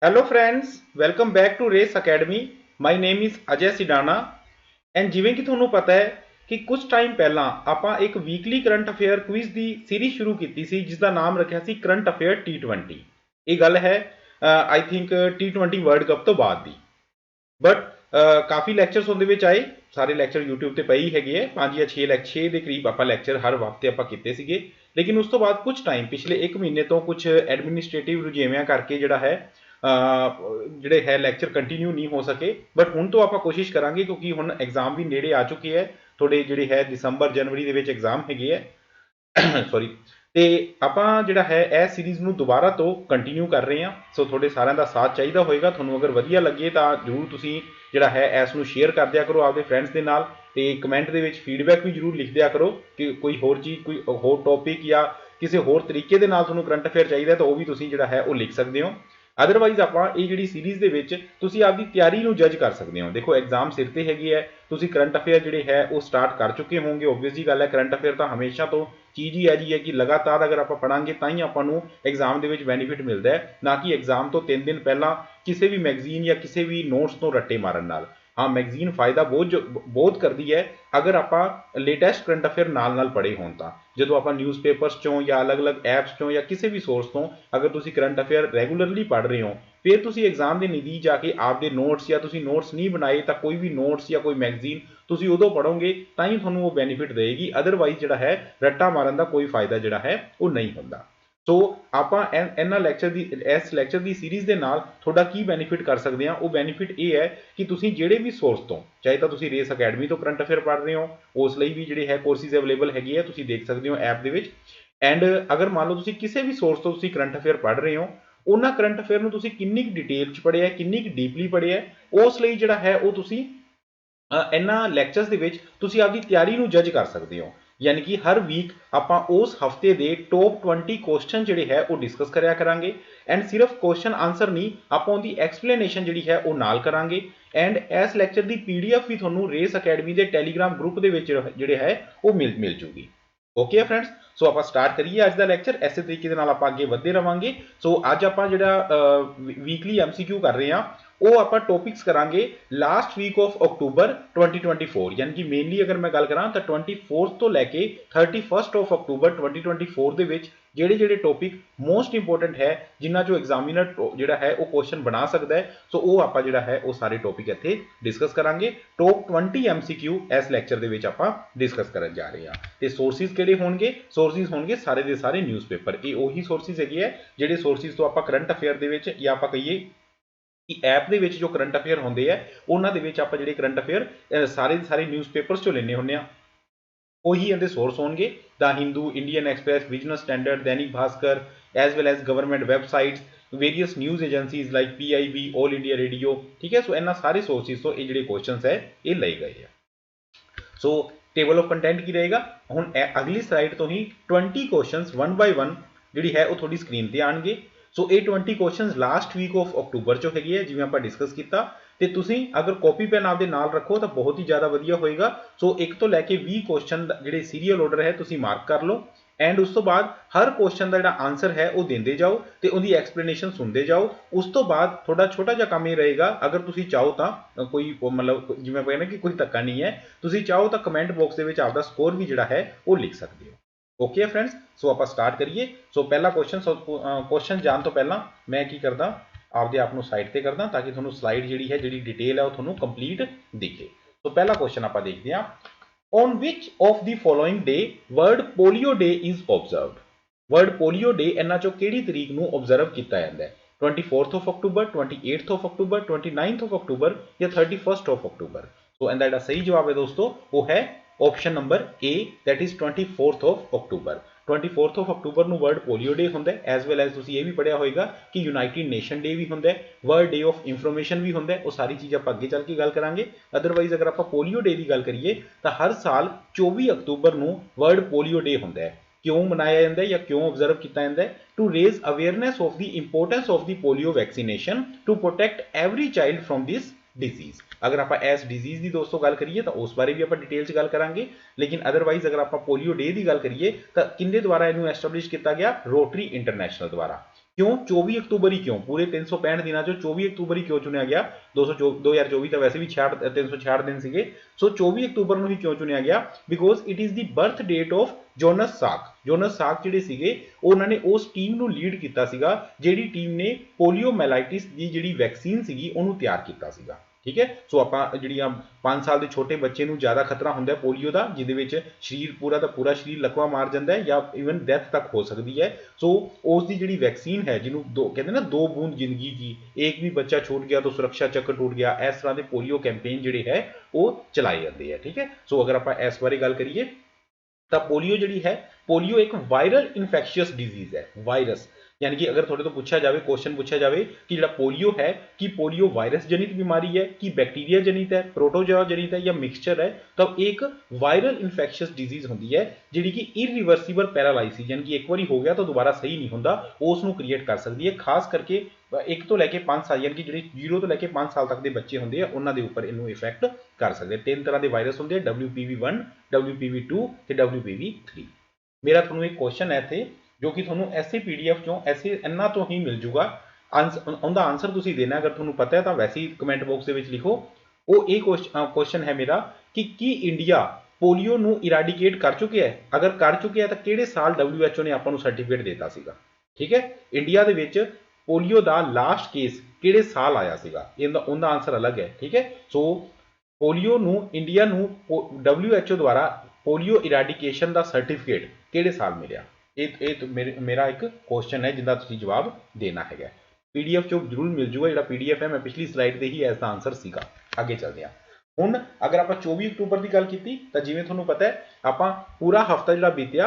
Hello friends, welcome back to Race Academy. My name is Ajay Sidana and जिवें कि ਤੁਹਾਨੂੰ ਪਤਾ ਹੈ ਕਿ ਕੁਝ ਟਾਈਮ ਪਹਿਲਾਂ ਆਪਾਂ ਇੱਕ ਵੀਕਲੀ ਕਰੰਟ ਅਫੇਅਰ ਕੁਇਜ਼ ਦੀ ਸੀਰੀਜ਼ ਸ਼ੁਰੂ ਕੀਤੀ ਸੀ ਜਿਸ ਦਾ ਨਾਮ ਰੱਖਿਆ ਸੀ ਕਰੰਟ ਅਫੇਅਰ T20। ਇਹ ਗੱਲ ਹੈ I think T20 world cup ਤੋਂ ਬਾਅਦ ਦੀ। ਬਟ ਕਾਫੀ ਲੈਕਚਰਸ ਉਹਦੇ ਵਿੱਚ ਆਏ। ਸਾਰੇ ਲੈਕਚਰ YouTube ਤੇ ਪਏ ਹੀ ਹੈਗੇ ਹੈ। 5 ਜਾਂ 6 ਦੇ ਕਰੀਬ ਆਪਾਂ ਲੈਕਚਰ ਹਰ ਹਫਤੇ ਆਪਾਂ ਕੀਤੇ ਸੀਗੇ। ਲੇਕਿਨ ਉਸ ਤੋਂ ਬਾਅਦ ਕੁਝ ਟਾਈਮ ਪਿਛਲੇ 1 ਮਹੀਨੇ ਤੋਂ ਕੁਝ ਐਡਮਿਨਿਸਟ੍ਰੇਟਿਵ ਰੁਝੇਵਿਆਂ ਕਰਕੇ ਜਿਹੜਾ ਹੈ ਜਿਹੜੇ ਹੈ ਲੈਕਚਰ ਕੰਟੀਨਿਊ ਨਹੀਂ ਹੋ ਸਕੇ। ਬਟ ਹੁਣ ਤੋਂ ਆਪਾਂ ਕੋਸ਼ਿਸ਼ ਕਰਾਂਗੇ ਕਿਉਂਕਿ ਹੁਣ ਐਗਜ਼ਾਮ ਵੀ ਨੇੜੇ ਆ ਚੁੱਕੇ ਹੈ। ਤੁਹਾਡੇ ਜਿਹੜੇ ਹੈ ਦਸੰਬਰ ਜਨਵਰੀ ਦੇ ਵਿੱਚ ਐਗਜ਼ਾਮ ਹੈਗੇ ਹੈ। ਸੌਰੀ। ਤੇ ਆਪਾਂ ਜਿਹੜਾ ਹੈ ਇਹ ਸੀਰੀਜ਼ ਨੂੰ ਦੁਬਾਰਾ ਤੋਂ ਕੰਟੀਨਿਊ ਕਰ ਰਹੇ ਹਾਂ। ਸੋ ਤੁਹਾਡੇ ਸਾਰਿਆਂ ਦਾ ਸਾਥ ਚਾਹੀਦਾ ਹੋਏਗਾ। ਤੁਹਾਨੂੰ ਅਗਰ ਵਧੀਆ ਲੱਗੇ ਤਾਂ ਜ਼ਰੂਰ ਤੁਸੀਂ ਜਿਹੜਾ ਹੈ ਇਸ ਨੂੰ ਸ਼ੇਅਰ ਕਰ ਦਿਆ ਕਰੋ ਆਪਦੇ ਫਰੈਂਡਸ ਦੇ ਨਾਲ, ਤੇ ਕਮੈਂਟ ਦੇ ਵਿੱਚ ਫੀਡਬੈਕ ਵੀ ਜ਼ਰੂਰ ਲਿਖ ਦਿਆ ਕਰੋ ਕਿ ਕੋਈ ਹੋਰ ਚੀਜ਼, ਕੋਈ ਹੋਰ ਟੌਪਿਕ ਜਾਂ ਕਿਸੇ ਹੋਰ ਤਰੀਕੇ ਦੇ ਨਾਲ ਤੁਹਾਨੂੰ ਕਰੰਟ ਅਫੇਅਰ ਚਾਹੀਦਾ ਤਾਂ ਉਹ ਵੀ ਤੁਸੀਂ ਜਿਹੜਾ ਹੈ ਉਹ ਲਿਖ ਸਕਦੇ ਹੋ। ਅਦਰਵਾਈਜ਼ ਆਪਾਂ ਇਹ ਜਿਹੜੀ ਸੀਰੀਜ਼ ਦੇ ਵਿੱਚ ਤੁਸੀਂ ਆਪਦੀ ਤਿਆਰੀ ਨੂੰ ਜੱਜ ਕਰ ਸਕਦੇ ਹੋ। ਦੇਖੋ ਐਗਜ਼ਾਮ ਸਿਰ ਤੇ ਹੈਗੇ ਹੈ, ਤੁਸੀਂ ਕਰੰਟ ਅਫੇਅਰ ਜਿਹੜੇ ਹੈ ਉਹ ਸਟਾਰਟ ਕਰ ਚੁੱਕੇ ਹੋਵੋਗੇ। ਓਬਵੀਅਸ ਜੀ ਗੱਲ ਹੈ, ਕਰੰਟ ਅਫੇਅਰ ਤਾਂ ਹਮੇਸ਼ਾ ਤੋਂ ਚੀਜ਼ ਹੀ ਹੈ ਜੀ ਹੈ ਕਿ ਲਗਾਤਾਰ ਅਗਰ ਆਪਾਂ ਪੜਾਂਗੇ ਤਾਂ ਹੀ ਆਪਾਂ ਨੂੰ ਐਗਜ਼ਾਮ ਦੇ ਵਿੱਚ ਬੈਨੀਫਿਟ ਮਿਲਦਾ ਹੈ, ਨਾ ਕਿ ਐਗਜ਼ਾਮ ਤੋਂ 3 ਦਿਨ ਪਹਿਲਾਂ ਕਿਸੇ ਵੀ ਮੈਗਜ਼ੀਨ ਜਾਂ ਕਿਸੇ ਵੀ ਨੋਟਸ ਤੋਂ ਰੱਟੇ ਮਾਰਨ ਨਾਲ। ਹਾਂ, ਮੈਗਜ਼ੀਨ ਫਾਇਦਾ ਬਹੁਤ ਕਰਦੀ ਹੈ ਅਗਰ ਆਪਾਂ ਲੇਟੈਸਟ ਕਰੰਟ ਅਫੇਅਰ ਨਾਲ ਪੜ੍ਹੇ ਹੋਣ ਤਾਂ। ਜਦੋਂ ਆਪਾਂ ਨਿਊਜ਼ਪੇਪਰਸ ਚੋਂ ਜਾਂ ਅਲੱਗ-ਅਲੱਗ ਐਪਸ ਚੋਂ ਜਾਂ ਕਿਸੇ ਵੀ ਸੋਰਸ ਤੋਂ ਅਗਰ ਤੁਸੀਂ ਕਰੰਟ ਅਫੇਅਰ ਰੈਗੂਲਰਲੀ ਪੜ੍ਹ ਰਹੇ ਹੋ, ਫਿਰ ਤੁਸੀਂ ਐਗਜ਼ਾਮ ਦੇ ਨਜ਼ਦੀਕ ਜਾ ਕੇ ਆਪਦੇ ਨੋਟਸ, ਜਾਂ ਤੁਸੀਂ ਨੋਟਸ ਨਹੀਂ ਬਣਾਏ ਤਾਂ ਕੋਈ ਵੀ ਨੋਟਸ ਜਾਂ ਕੋਈ ਮੈਗਜ਼ੀਨ ਤੁਸੀਂ ਉਦੋਂ ਪੜ੍ਹੋਗੇ ਤਾਂ ਹੀ ਤੁਹਾਨੂੰ ਉਹ ਬੈਨੀਫਿਟ ਦੇਗੀ। ਅਦਰਵਾਈਜ਼ ਜਿਹੜਾ ਹੈ ਰੱਟਾ ਮਾਰਨ ਦਾ ਕੋਈ ਫਾਇਦਾ ਜਿਹੜਾ ਹੈ ਉਹ ਨਹੀਂ ਹੁੰਦਾ। ਸੋ ਆਪਾਂ ਇਹਨਾਂ ਲੈਕਚਰ ਦੀ, ਇਸ ਲੈਕਚਰ ਦੀ ਸੀਰੀਜ਼ ਦੇ ਨਾਲ ਤੁਹਾਡਾ ਕੀ ਬੈਨੀਫਿਟ ਕਰ ਸਕਦੇ ਹਾਂ। ਉਹ ਬੈਨੀਫਿਟ ਇਹ ਹੈ ਕਿ ਤੁਸੀਂ ਜਿਹੜੇ ਵੀ ਸੋਰਸ ਤੋਂ, ਚਾਹੇ ਤਾਂ ਤੁਸੀਂ ਰੇਸ ਅਕੈਡਮੀ ਤੋਂ ਕਰੰਟ ਅਫੇਅਰ ਪੜ੍ਹ ਰਹੇ ਹੋ, ਉਸ ਲਈ ਵੀ ਜਿਹੜੇ ਹੈ ਕੋਰਸਿਸ ਅਵੇਲੇਬਲ ਹੈਗੇ ਆ, ਤੁਸੀਂ ਦੇਖ ਸਕਦੇ ਹੋ ਐਪ ਦੇ ਵਿੱਚ। ਐਂਡ ਅਗਰ ਮੰਨ ਲਓ ਤੁਸੀਂ ਕਿਸੇ ਵੀ ਸੋਰਸ ਤੋਂ ਤੁਸੀਂ ਕਰੰਟ ਅਫੇਅਰ ਪੜ੍ਹ ਰਹੇ ਹੋ, ਉਹਨਾਂ ਕਰੰਟ ਅਫੇਅਰ ਨੂੰ ਤੁਸੀਂ ਕਿੰਨੀ ਕੁ ਡਿਟੇਲ 'ਚ ਪੜ੍ਹਿਆ, ਕਿੰਨੀ ਕੁ ਡੀਪਲੀ ਪੜ੍ਹਿਆ, ਉਸ ਲਈ ਜਿਹੜਾ ਹੈ ਉਹ ਤੁਸੀਂ ਇਹਨਾਂ ਲੈਕਚਰਸ ਦੇ ਵਿੱਚ ਤੁਸੀਂ ਆਪਦੀ ਤਿਆਰੀ ਨੂੰ ਜੱਜ ਕਰ ਸਕਦੇ ਹੋ। ਯਾਨੀ ਕਿ ਹਰ ਵੀਕ ਆਪਾਂ ਉਸ ਹਫਤੇ ਦੇ ਟੌਪ 20 ਕੁਐਸਚਨ ਜਿਹੜੇ ਹੈ ਉਹ ਡਿਸਕਸ ਕਰਿਆ ਕਰਾਂਗੇ। ਐਂਡ ਸਿਰਫ ਕੁਐਸਚਨ ਆਨਸਰ ਨਹੀਂ, ਆਪਾਂ ਉਹਦੀ ਐਕਸਪਲੇਨੇਸ਼ਨ ਜਿਹੜੀ ਹੈ ਉਹ ਨਾਲ ਕਰਾਂਗੇ। ਐਂਡ ਇਸ ਲੈਕਚਰ ਦੀ PDF ਵੀ ਤੁਹਾਨੂੰ ਰੇਸ ਅਕੈਡਮੀ ਦੇ ਟੈਲੀਗ੍ਰਾਮ ਗਰੁੱਪ ਦੇ ਵਿੱਚ ਜਿਹੜੇ ਹੈ ਉਹ ਮਿਲ ਜੂਗੀ। ਓਕੇ ਫਰੈਂਡਸ, ਸੋ ਆਪਾਂ ਸਟਾਰਟ ਕਰੀਏ ਅੱਜ ਦਾ ਲੈਕਚਰ। ਇਸੇ ਤਰੀਕੇ ਦੇ ਨਾਲ ਆਪਾਂ ਅੱਗੇ ਵਧਦੇ ਰਵਾਂਗੇ। ਸੋ ਅੱਜ ਆਪਾਂ ਜਿਹੜਾ ਵੀਕਲੀ MCQ ਕਰ ਰਹੇ ਹਾਂ, ਉਹ ਆਪਾਂ ਟੌਪਿਕਸ ਕਰਾਂਗੇ ਲਾਸਟ ਵੀਕ ਆਫ ਅਕਤੂਬਰ 2024। ਯਾਨੀ ਕਿ ਮੇਨਲੀ ਅਗਰ ਮੈਂ ਗੱਲ ਕਰਾਂ ਤਾਂ 24 ਤੋਂ ਲੈ ਕੇ 31 ਆਫ ਅਕਤੂਬਰ 2024 ਦੇ ਵਿੱਚ ਜਿਹੜੇ ਟੌਪਿਕ ਮੋਸਟ ਇੰਪੋਰਟੈਂਟ ਹੈ, ਜਿਨ੍ਹਾਂ ਚੋਂ ਐਗਜ਼ਾਮੀਨਰ ਜਿਹੜਾ ਹੈ ਉਹ ਕੁਐਸਚਨ ਬਣਾ ਸਕਦਾ ਹੈ, ਸੋ ਉਹ ਆਪਾਂ ਜਿਹੜਾ ਹੈ ਉਹ ਸਾਰੇ ਟੌਪਿਕ ਇੱਥੇ ਡਿਸਕਸ ਕਰਾਂਗੇ। ਟੌਪ 20 MCQ ਇਸ ਲੈਕਚਰ ਦੇ ਵਿੱਚ ਆਪਾਂ ਡਿਸਕਸ ਕਰਨ ਜਾ ਰਹੇ ਹਾਂ। ਤੇ ਸੋਰਸਿਸ ਕਿਹੜੇ ਹੋਣਗੇ? ਸੋਰਸਿਸ ਹੋਣਗੇ ਸਾਰੇ ਦੇ ਸਾਰੇ ਨਿਊਜ਼ਪੇਪਰ। ਇਹ ਉਹੀ ਸੋਰਸਿਸ ਹੈਗੇ ਆ ਜਿਹੜੇ ਸੋਰਸਿਸ ਤੋਂ ਆਪਾਂ ਕਰੰਟ ਅਫੇਅਰ ਦੇ ਵਿੱਚ, ਜਾਂ ਆਪਾਂ ਕਹੀਏ ਕਿ ਐਪ ਦੇ ਵਿੱਚ ਜੋ ਕਰੰਟ ਅਫੇਅਰ ਹੁੰਦੇ ਆ, ਉਹਨਾਂ ਦੇ ਵਿੱਚ ਆਪਾਂ ਜਿਹੜੇ ਕਰੰਟ ਅਫੇਅਰ ਸਾਰੇ ਦੇ ਸਾਰੇ ਨਿਊਜ਼ਪੇਪਰਸ ਚੋਂ ਲੈਣੇ ਹੁੰਦੇ ਆ, ਉਹੀ ਇਹਦੇ ਸੋਰਸ ਹੋਣਗੇ। The Hindu, Indian Express, Business Standard, Dainik Bhaskar, as well as government websites, various news agencies like PIB, all India radio. ਠੀਕ ਹੈ, ਸੋ ਇਹਨਾਂ ਸਾਰੇ ਸੋਰਸਿਸ ਤੋਂ ਇਹ ਜਿਹੜੇ ਕੁਐਸਚਨਸ ਹੈ ਇਹ ਲਏ ਗਏ ਆ। ਸੋ ਟੇਬਲ ਆਫ ਕੰਟੈਂਟ ਕੀ ਰਹੇਗਾ? ਹੁਣ ਅਗਲੀ ਸਲਾਈਡ ਤੋਂ ਹੀ 20 ਕੁਐਸਚਨਸ 1 ਬਾਈ 1 ਜਿਹੜੀ ਹੈ ਉਹ ਤੁਹਾਡੀ ਸਕਰੀਨ ਤੇ ਆਣਗੇ। ਸੋ ਇਹ 20 ਕੁਐਸਚਨਸ ਲਾਸਟ ਵੀਕ ਆਫ ਅਕਤੂਬਰ ਚੋਂ ਹੈਗੇ ਆ, ਜਿਵੇਂ ਆਪਾਂ ਡਿਸਕਸ ਕੀਤਾ। ਤੇ ਤੁਸੀਂ ਅਗਰ ਕਾਪੀ ਪੈਨ ਆਪਦੇ ਨਾਲ ਰੱਖੋ ਤਾਂ ਬਹੁਤ ਹੀ ਜ਼ਿਆਦਾ ਵਧੀਆ ਹੋਏਗਾ। ਸੋ 1 ਤੋਂ ਲੈ ਕੇ 20 ਕੁਐਸਚਨ ਜਿਹੜੇ ਸੀਰੀਅਲ ਆਰਡਰ ਹੈ ਤੁਸੀਂ ਮਾਰਕ ਕਰ ਲਓ। ਐਂਡ ਉਸ ਤੋਂ ਬਾਅਦ ਹਰ ਕੁਐਸਚਨ ਦਾ ਜਿਹੜਾ ਆਨਸਰ ਹੈ ਉਹ ਦਿੰਦੇ ਜਾਓ ਤੇ ਉਹਦੀ ਐਕਸਪਲੇਨੇਸ਼ਨ ਸੁਣਦੇ ਜਾਓ। ਉਸ ਤੋਂ ਬਾਅਦ ਤੁਹਾਡਾ ਛੋਟਾ ਜਿਹਾ ਕੰਮ ਇਹ ਰਹੇਗਾ, ਅਗਰ ਤੁਸੀਂ ਚਾਹੋ ਤਾਂ ਕੋਈ ਮਤਲਬ ਜਿਵੇਂ ਆਪਾਂ ਕਹਿੰਦੇ ਕਿ ਕੋਈ ਧੱਕਾ ਨਹੀਂ ਹੈ, ਤੁਸੀਂ ਚਾਹੋ ਤਾਂ ਕਮੈਂਟ ਬਾਕਸ ਦੇ ਵਿੱਚ ਆਪਦਾ ਸਕੋਰ ਵੀ ਜਿਹੜਾ ਹੈ ਉਹ ਲਿਖ ਸਕਦੇ ਹੋ। ਓਕੇ ਫਰੈਂਡਸ, ਸੋ ਆਪਾਂ ਸਟਾਰਟ ਕਰੀਏ। ਸੋ ਪਹਿਲਾ ਕੁਐਸਚਨ ਜਾਣ ਤੋਂ ਪਹਿਲਾਂ ਮੈਂ ਕੀ ਕਰਦਾ, ਆਪਦੇ ਆਪ ਨੂੰ ਸਾਈਡ ਤੇ ਕਰਦਾ ਤਾਂ ਕਿ ਤੁਹਾਨੂੰ ਸਲਾਈਡ ਜਿਹੜੀ ਹੈ, ਜਿਹੜੀ ਡਿਟੇਲ ਹੈ ਉਹ ਤੁਹਾਨੂੰ ਕੰਪਲੀਟ ਦਿਖੇ। ਸੋ ਪਹਿਲਾ ਕੁਐਸਚਨ ਆਪਾਂ ਦੇਖਦੇ ਹਾਂ। On which of the following day World Polio Day is observed? World Polio Day ਇਹਨਾਂ ਚੋਂ ਕਿਹੜੀ ਤਰੀਕ ਨੂੰ observe ਕੀਤਾ ਜਾਂਦਾ ਹੈ? 24th of October, 28th of October, 29th of October ਜਾਂ 31st of October? ਸੋ ਇਹਦਾ ਜਿਹੜਾ ਸਹੀ ਜਵਾਬ ਹੈ ਦੋਸਤੋ ਉਹ ਹੈ option number A, that is 24th of October। 24th of October ਨੂੰ ਵਰਲਡ ਪੋਲੀਓ ਡੇ ਹੁੰਦਾ ਹੈ। ਐਜ਼ ਵੈਲ ਐਜ਼ ਤੁਸੀਂ ਇਹ ਵੀ ਪੜ੍ਹਿਆ ਹੋਏਗਾ ਕਿ ਯੂਨਾਈਟਿਡ ਨੇਸ਼ਨ ਡੇ ਵੀ ਹੁੰਦਾ ਹੈ, ਵਰਲਡ ਡੇ ਆਫ ਇਨਫੋਰਮੇਸ਼ਨ ਵੀ ਹੁੰਦਾ ਹੈ। ਉਹ ਸਾਰੀ ਚੀਜ਼ ਆਪਾਂ ਅੱਗੇ ਚੱਲ ਕੇ ਗੱਲ ਕਰਾਂਗੇ। ਅਦਰਵਾਈਜ਼ ਅਗਰ ਆਪਾਂ ਪੋਲੀਓ ਡੇ ਦੀ ਗੱਲ ਕਰੀਏ ਤਾਂ ਹਰ ਸਾਲ 24 ਅਕਤੂਬਰ ਨੂੰ ਵਰਲਡ ਪੋਲੀਓ ਡੇ ਹੁੰਦਾ ਹੈ। ਕਿਉਂ ਮਨਾਇਆ ਜਾਂਦਾ ਹੈ ਜਾਂ ਕਿਉਂ ਆਬਜ਼ਰਵ ਕੀਤਾ ਜਾਂਦਾ ਹੈ? To raise awareness of the importance of the polio vaccination to protect every child from this disease. ਅਗਰ ਆਪਾਂ ਇਸ ਡਿਜ਼ੀਜ਼ ਦੀ ਦੋਸਤੋ ਗੱਲ ਕਰੀਏ ਤਾਂ ਉਸ ਬਾਰੇ ਵੀ ਆਪਾਂ ਡਿਟੇਲ 'ਚ ਗੱਲ ਕਰਾਂਗੇ। ਲੇਕਿਨ ਅਦਰਵਾਈਜ਼ ਅਗਰ ਆਪਾਂ ਪੋਲੀਓ ਡੇ ਦੀ ਗੱਲ ਕਰੀਏ ਤਾਂ ਕਿੰਨੇ ਦੁਆਰਾ ਇਹਨੂੰ ਐਸਟੈਬਲਿਸ਼ ਕੀਤਾ ਗਿਆ? ਰੋਟਰੀ ਇੰਟਰਨੈਸ਼ਨਲ ਦੁਆਰਾ। क्यों 24 अक्तूबर ही क्यों? पूरे 365 दिनों चो 24 अक्तूबर ही क्यों चुनिया गया? 2024 तो वैसे भी 366 दिन सीगे, सो 24 अक्तूबर ਨੂੰ ही क्यों चुनिया गया? Because it is the birth date of Jonas Salk. Jonas Salk ਜਿਹੜੇ ਸੀਗੇ ਉਹਨਾਂ ਨੇ ਉਸ ਟੀਮ ਨੂੰ ਲੀਡ ਕੀਤਾ ਸੀਗਾ ਜਿਹੜੀ ਟੀਮ ਨੇ ਪੋਲੀਓਮੈਲਾਈਟਿਸ ਦੀ ਜਿਹੜੀ ਵੈਕਸੀਨ ਸੀਗੀ ਉਹਨੂੰ ਤਿਆਰ ਕੀਤਾ ਸੀਗਾ। ठीक है, सो आप ਜਿਹੜੀਆਂ 5 ਸਾਲ ਦੇ ਛੋਟੇ ਬੱਚੇ ਨੂੰ ਜ਼ਿਆਦਾ ਖਤਰਾ ਹੁੰਦਾ ਹੈ ਪੋਲੀਓ ਦਾ, ਜਿਹਦੇ ਵਿੱਚ ਸਰੀਰ ਪੂਰਾ ਦਾ ਪੂਰਾ ਸਰੀਰ ਲਕਵਾ ਮਾਰ ਜਾਂਦਾ ਹੈ ਜਾਂ ਇਵਨ ਡੈਥ ਤੱਕ ਹੋ ਸਕਦੀ ਹੈ। ਸੋ ਉਸ ਦੀ ਜਿਹੜੀ ਵੈਕਸੀਨ ਹੈ ਜਿਹਨੂੰ ਕਹਿੰਦੇ ਨਾ 2 ਬੂੰਦ ਜ਼ਿੰਦਗੀ ਦੀ, ਇੱਕ ਵੀ ਬੱਚਾ ਛूट गया तो सुरक्षा चक्र टूट गया, इस तरह के पोलियो कैंपेन ਜਿਹੜੇ ਹੈ ਉਹ ਚਲਾਏ ਜਾਂਦੇ ਹੈ। ठीक है, सो अगर आप इस बारे गल करिए तो पोलियो जी है, पोलियो एक वायरल इन्फैक्शियस डिजीज है। वायरस यानी कि अगर थोड़े तो पूछा जाए, क्वेश्चन पूछा जाए कि जो पोलियो है कि पोलियो वायरस जनित बीमारी है कि बैक्टीरिया जनित है, प्रोटोजोआ जनित है या मिक्सचर है, तब एक वायरल इन्फैक्शियस डिजीज होती है जी कि इरिवर्सिबल पैरालाइसिस यानी कि एक बार हो गया तो दोबारा सही नहीं होता, उसनू क्रिएट कर सकती है। खास करके 1 तो लैके 5 साल यानी कि जो 0 तो लैके 5 साल तक के बच्चे होंगे उन्होंने उपर इनू इफेक्ट कर सकते हैं। 3 तरह के वायरस होंगे, WPV1, WPV2 तो WPV3। मेरा थोड़ा एक क्वेश्चन है इतने जो कि थोड़ा ऐसे PDF चों ऐसे इन्हों तो ही मिल जूगा, उनका आंसर तुसीं देना अगर थोड़ा पता है तो वैसे ही कमेंट बॉक्स के लिखो। वो ये क्वेश्चन है मेरा कि इंडिया पोलियो नू इराडीकेट कर चुके हैं, अगर कर चुके हैं तो किहड़े साल WHO ने आपां नू सर्टिफिकेट देता सीगा। ठीक है, इंडिया दे विच पोलियो का लास्ट केस किहड़े साल आया सीगा, उनका आंसर अलग है। ठीक है, सो पोलियो नू इंडिया नू WHO द्वारा पोलियो इराडीकेशन का सर्टिफिकेट किहड़े साल मिलिया, ये मेरा एक क्वेश्चन है जिसका तुसीं जवाब देना है। PDF चो जरूर मिल जूगा, जो PDF है मैं पिछली स्लाइड से ही इसका आंसर सीगा। आगे चलते हैं हुण अगर आप 24 अक्तूबर की गल की तो जिवें तुहानूं पता है आप पूरा हफ्ता जो बीतिया,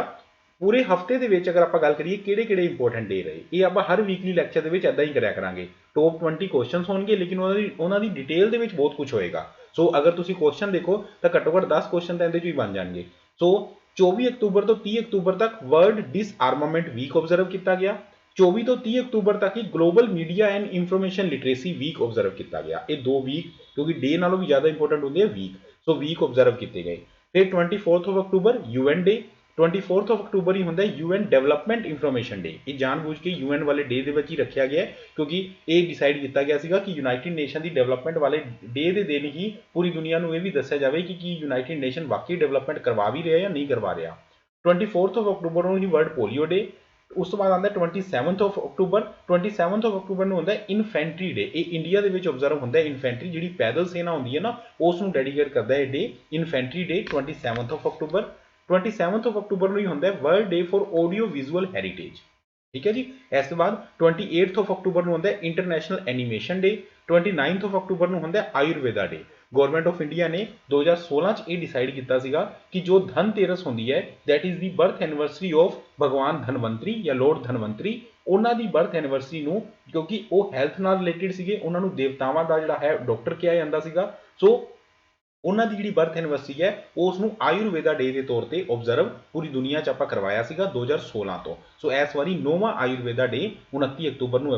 पूरे हफ्ते के अगर आप गल करिए किहड़े इंपोर्टेंट डे रहे, ये आप हर वीकली लैक्चर के इदा ही कराया करांगे। टॉप 20 क्वेश्चन होंगे लेकिन उन्होंने डिटेल के बहुत कुछ होएगा। सो अगर तुसीं क्वेश्चन देखो तो घट्टो घट्ट 10 क्वेश्चन तो इहदे चों ही बन जाएंगे। सो 24 अक्तूबर तो 30 अक्तूबर तक वर्ल्ड डिसआर्मामेंट वीक ऑब्जर्व किया गया। 24 तो 30 अक्तूबर तक ही global media and information literacy week observe किया गया। ये 2 वीक क्योंकि डे नालों भी ज़्यादा इंपोर्टेंट होंगे वीक, सो वीक ऑब्जर्व किए गए। फिर 24 अक्तूबर UN डे, 24 अक्तूबर ही होंगे UN डेवलपमेंट इंफॉर्मेशन डे। ये जानबूझ के UN वाले डे के ही रखा गया क्योंकि ये डिसाइड किया गया सीगा कि यूनाइटेड नेशन की डेवलपमेंट वाले डे के दिन ही पूरी दुनिया को यह भी दस्या जाए कि यूनाइटेड नेशन वाकई डेवलपमेंट करवा भी रहा या नहीं करवा रहा। 24 अक्तूबर को ही वर्ल्ड पोलियो डे। उस तो बाद आता 27 अक्तूबर। 27 अक्तूबर को होंगे इन्फेंट्री डे। ये इंडिया के ऑब्जर्व होंगे, इन्फेंट्री जी पैदल सेना होंगी है ना उसनू डेडिकेट करता है day infantry day 27 October. 27 October को ही होंगे world day for audio visual heritage. ठीक है जी, इस बाद 28 अक्तूबर को होंगे इंटरनेशनल एनीमेशन डे। 29 अक्तूबर को होंगे Ayurveda day. Government of India ने 2016 ये डिसाइड किया कि जो धनतेरस होंगी है that is the birth anniversary of भगवान धनवंतरी या लॉर्ड धनवंतरी, उन्हों की बर्थ एनिवर्सरी नू क्योंकि वो हैल्थ नाल रिलेटेड सीगे, उन्होंने देवतावां का जिहड़ा है डॉक्टर कहा जाता सीगा। सो उन्होंने की जी बर्थ एनिवर्सरी है उसनू आयुर्वेदा डे के तौर पर ऑब्जर्व पूरी दुनिया च आप करवाया सीगा 2016 तो। सो इस बारी 9वां आयुर्वेदा डे 29 अक्तूबर को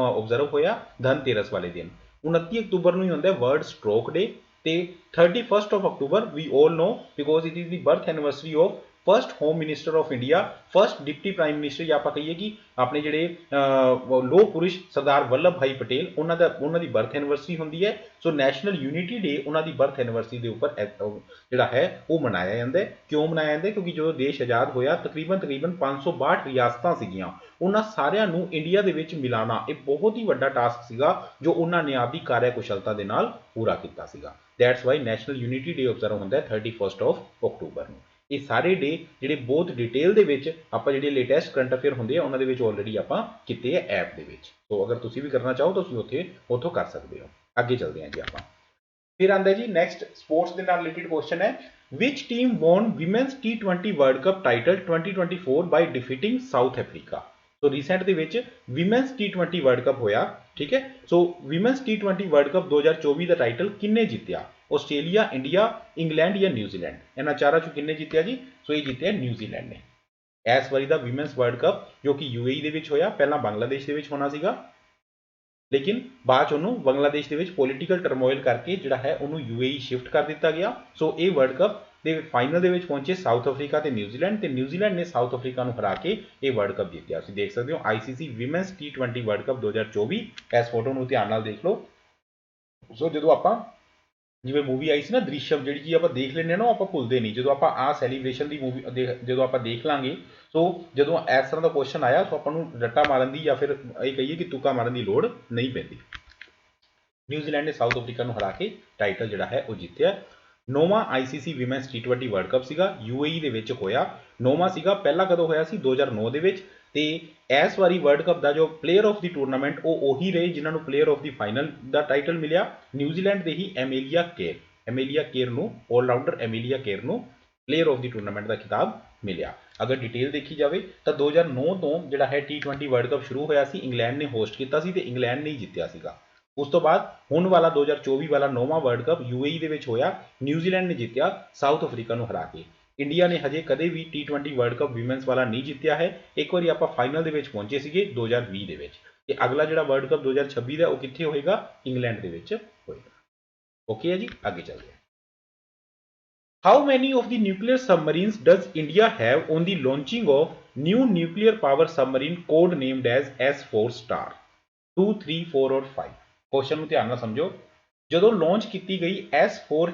ऑब्जर्व होया धनतेरस वाले दिन। 29 अक्तूबर को ही होंगे वर्ल्ड स्ट्रोक डे। 31 अक्तूबर we all know because it is the birth anniversary of first home minister of India, first deputy prime minister या आप कहिए कि अपने जोड़े लोह पुरुष सरदार वल्लभ भाई पटेल उन्होंने बर्थ एनिवर्सरी होंगी है। सो नैशनल यूनिटी डे उन्होंने बर्थ एनिवर्सरी के उपर जोड़ा है वो मनाया जाता है। क्यों मनाया जाता है? क्योंकि जो देश आज़ाद होया तकरीबन 562 रियासतां सीगियां, उन्होंने सारियां नूं इंडिया दे विच मिलाना एक बहुत ही वड्डा टास्क सीगा जो उन्होंने आपकी कार्यकुशलता के नाल पूरा किया सीगा। That's why national unity day observe होंदा है 31 अक्तूबर को। ये सारे डे जोड़े बहुत डिटेल के आप जो लेटेस्ट करंट अफेयर होंगे उन्होंने ऑलरेडी आप किए ऐप के। तो अगर तुम भी करना चाहो तो उतो कर सकते हो। अगे चलते हैं जी आप। फिर आंदा जी नैक्सट स्पोर्ट्स के नाल रिलेटेड क्वेश्चन है, which team von women's T20 world cup title 2024 by defeating south Africa. तो रिसेंट के विमेंस T20 वर्ल्ड कप होया। ठीक है, सो विमेंस T20 वर्ल्ड कप 2024 का टाइटल किन्ने जीत्या? ऑस्ट्रेलिया, इंडिया, इंग्लैंड या न्यूजीलैंड? इन्होंने चारों चों किन्ने जीत्या जी? सो ये जीत्या न्यूजीलैंड ने। इस बारी का विमेंस वर्ल्ड कप जो कि UAE के होया, पहला बांग्लादेश के होना सीगा लेकिन बाद बांग्लादेश के पॉलिटिकल टरमोइल करके जोड़ा है उन्होंने UAE शिफ्ट कर दिता गया। सो ये वर्ल्ड कप ਦੇ ਫਾਈਨਲ ਦੇ ਵਿੱਚ ਪਹੁੰਚੇ ਸਾਊਥ ਅਫਰੀਕਾ ਤੇ ਨਿਊਜ਼ੀਲੈਂਡ ਨੇ ਸਾਊਥ ਅਫਰੀਕਾ ਨੂੰ ਹਰਾ ਕੇ ਇਹ ਵਰਲਡ ਕੱਪ ਜਿੱਤਿਆ। ਤੁਸੀਂ ਦੇਖ ਸਕਦੇ ਹੋ ICC women's T20 world cup 2024। ਇਸ ਫੋਟੋ ਨੂੰ ਧਿਆਨ ਨਾਲ ਦੇਖ ਲਓ। ਸੋ ਜਦੋਂ ਆਪਾਂ ਜਿਵੇਂ ਮੂਵੀ ਆਈ ਸੀ ਨਾ ਦ੍ਰਿਸ਼ਮ, ਜਿਹੜੀ ਚੀਜ਼ ਆਪਾਂ ਦੇਖ ਲੈਂਦੇ ਹਾਂ ਨਾ ਆਪਾਂ ਭੁੱਲਦੇ ਨਹੀਂ। ਜਦੋਂ ਆਪਾਂ ਆਹ ਸੈਲੀਬ੍ਰੇਸ਼ਨ ਦੀ ਮੂਵੀ ਜਦੋਂ ਆਪਾਂ ਦੇਖ ਲਾਂਗੇ, ਸੋ ਜਦੋਂ ਇਸ ਤਰ੍ਹਾਂ ਦਾ ਕੁਐਸਚਨ ਆਇਆ ਸੋ ਆਪਾਂ ਨੂੰ ਰੱਟਾ ਮਾਰਨ ਦੀ ਜਾਂ ਫਿਰ ਇਹ ਕਹੀਏ ਕਿ ਤੁੱਕਾ ਮਾਰਨ ਦੀ ਲੋੜ ਨਹੀਂ ਪੈਂਦੀ। ਨਿਊਜ਼ੀਲੈਂਡ ਨੇ ਸਾਊਥ ਅਫਰੀਕਾ ਨੂੰ ਹਰਾ ਕੇ ਟਾਈਟਲ ਜਿਹੜਾ ਹੈ ਉਹ ਜਿੱਤਿਆ। 9ਵਾਂ ICC women's T20 world cup ਸੀਗਾ, UAE ਦੇ ਵਿੱਚ ਹੋਇਆ। 9ਵਾਂ ਸੀਗਾ, ਪਹਿਲਾਂ ਕਦੋਂ ਹੋਇਆ ਸੀ 2009 ਦੇ ਵਿੱਚ। ਤੇ ਇਸ ਵਾਰੀ ਵਰਲਡ ਕੱਪ ਦਾ ਜੋ ਪਲੇਅਰ ਆਫ ਦੀ ਟੂਰਨਾਮੈਂਟ ਉਹ ਉਹੀ ਰਹੇ ਜਿਨ੍ਹਾਂ ਨੂੰ player of the final the title ਮਿਲਿਆ। ਨਿਊਜ਼ੀਲੈਂਡ ਦੇ ਹੀ ਐਮੇਲੀਆ ਕੇਰ ਨੂੰ, ਆਲਰਾਊਂਡਰ ਐਮੇਲੀਆ ਕੇਰ ਨੂੰ ਪਲੇਅਰ ਆਫ ਦੀ ਟੂਰਨਾਮੈਂਟ ਦਾ ਖਿਤਾਬ ਮਿਲਿਆ। ਅਗਰ ਡਿਟੇਲ ਦੇਖੀ ਜਾਵੇ ਤਾਂ 2009 ਤੋਂ ਜਿਹੜਾ ਹੈ T20 ਵਰਲਡ ਕੱਪ ਸ਼ੁਰੂ ਹੋਇਆ ਸੀ, ਇੰਗਲੈਂਡ ਨੇ ਹੋਸਟ ਕੀਤਾ ਸੀ ਤੇ ਇੰਗਲੈਂਡ ਨੇ ਹੀ ਜਿੱਤਿਆ ਸੀਗਾ। ਉਸ ਤੋਂ ਬਾਅਦ ਹੁਣ ਵਾਲਾ 2024 ਵਾਲਾ 9ਵਾਂ ਵਰਲਡ ਕੱਪ UAE ਦੇ ਵਿੱਚ ਹੋਇਆ, ਨਿਊਜ਼ੀਲੈਂਡ ਨੇ ਜਿੱਤਿਆ ਸਾਊਥ ਅਫਰੀਕਾ ਨੂੰ ਹਰਾ ਕੇ। ਇੰਡੀਆ ਨੇ ਹਜੇ ਕਦੇ ਵੀ T20 ਵਰਲਡ ਕੱਪ ਵਿਮਨਸ ਵਾਲਾ ਨਹੀਂ ਜਿੱਤਿਆ ਹੈ। ਇੱਕ ਵਾਰੀ ਆਪਾਂ ਫਾਈਨਲ ਦੇ ਵਿੱਚ ਪਹੁੰਚੇ ਸੀਗੇ 2020 ਦੇ ਵਿੱਚ, ਤੇ ਅਗਲਾ ਜਿਹੜਾ ਵਰਲਡ ਕੱਪ 2026 ਦਾ ਉਹ ਕਿੱਥੇ ਹੋਏਗਾ? ਇੰਗਲੈਂਡ ਦੇ ਵਿੱਚ ਹੋਏਗਾ। ਓਕੇ ਹੈ ਜੀ, ਅੱਗੇ ਚੱਲਦੇ ਹਾਂ। How many of the nuclear submarines does India have on the launching of new nuclear power submarine code named as S4 Star? 2, 3, 4 और 5। क्वेश्चन ਨੂੰ ਧਿਆਨ ਨਾਲ ਸਮਝੋ। ਜਦੋਂ ਲਾਂਚ ਕੀਤੀ ਗਈ S4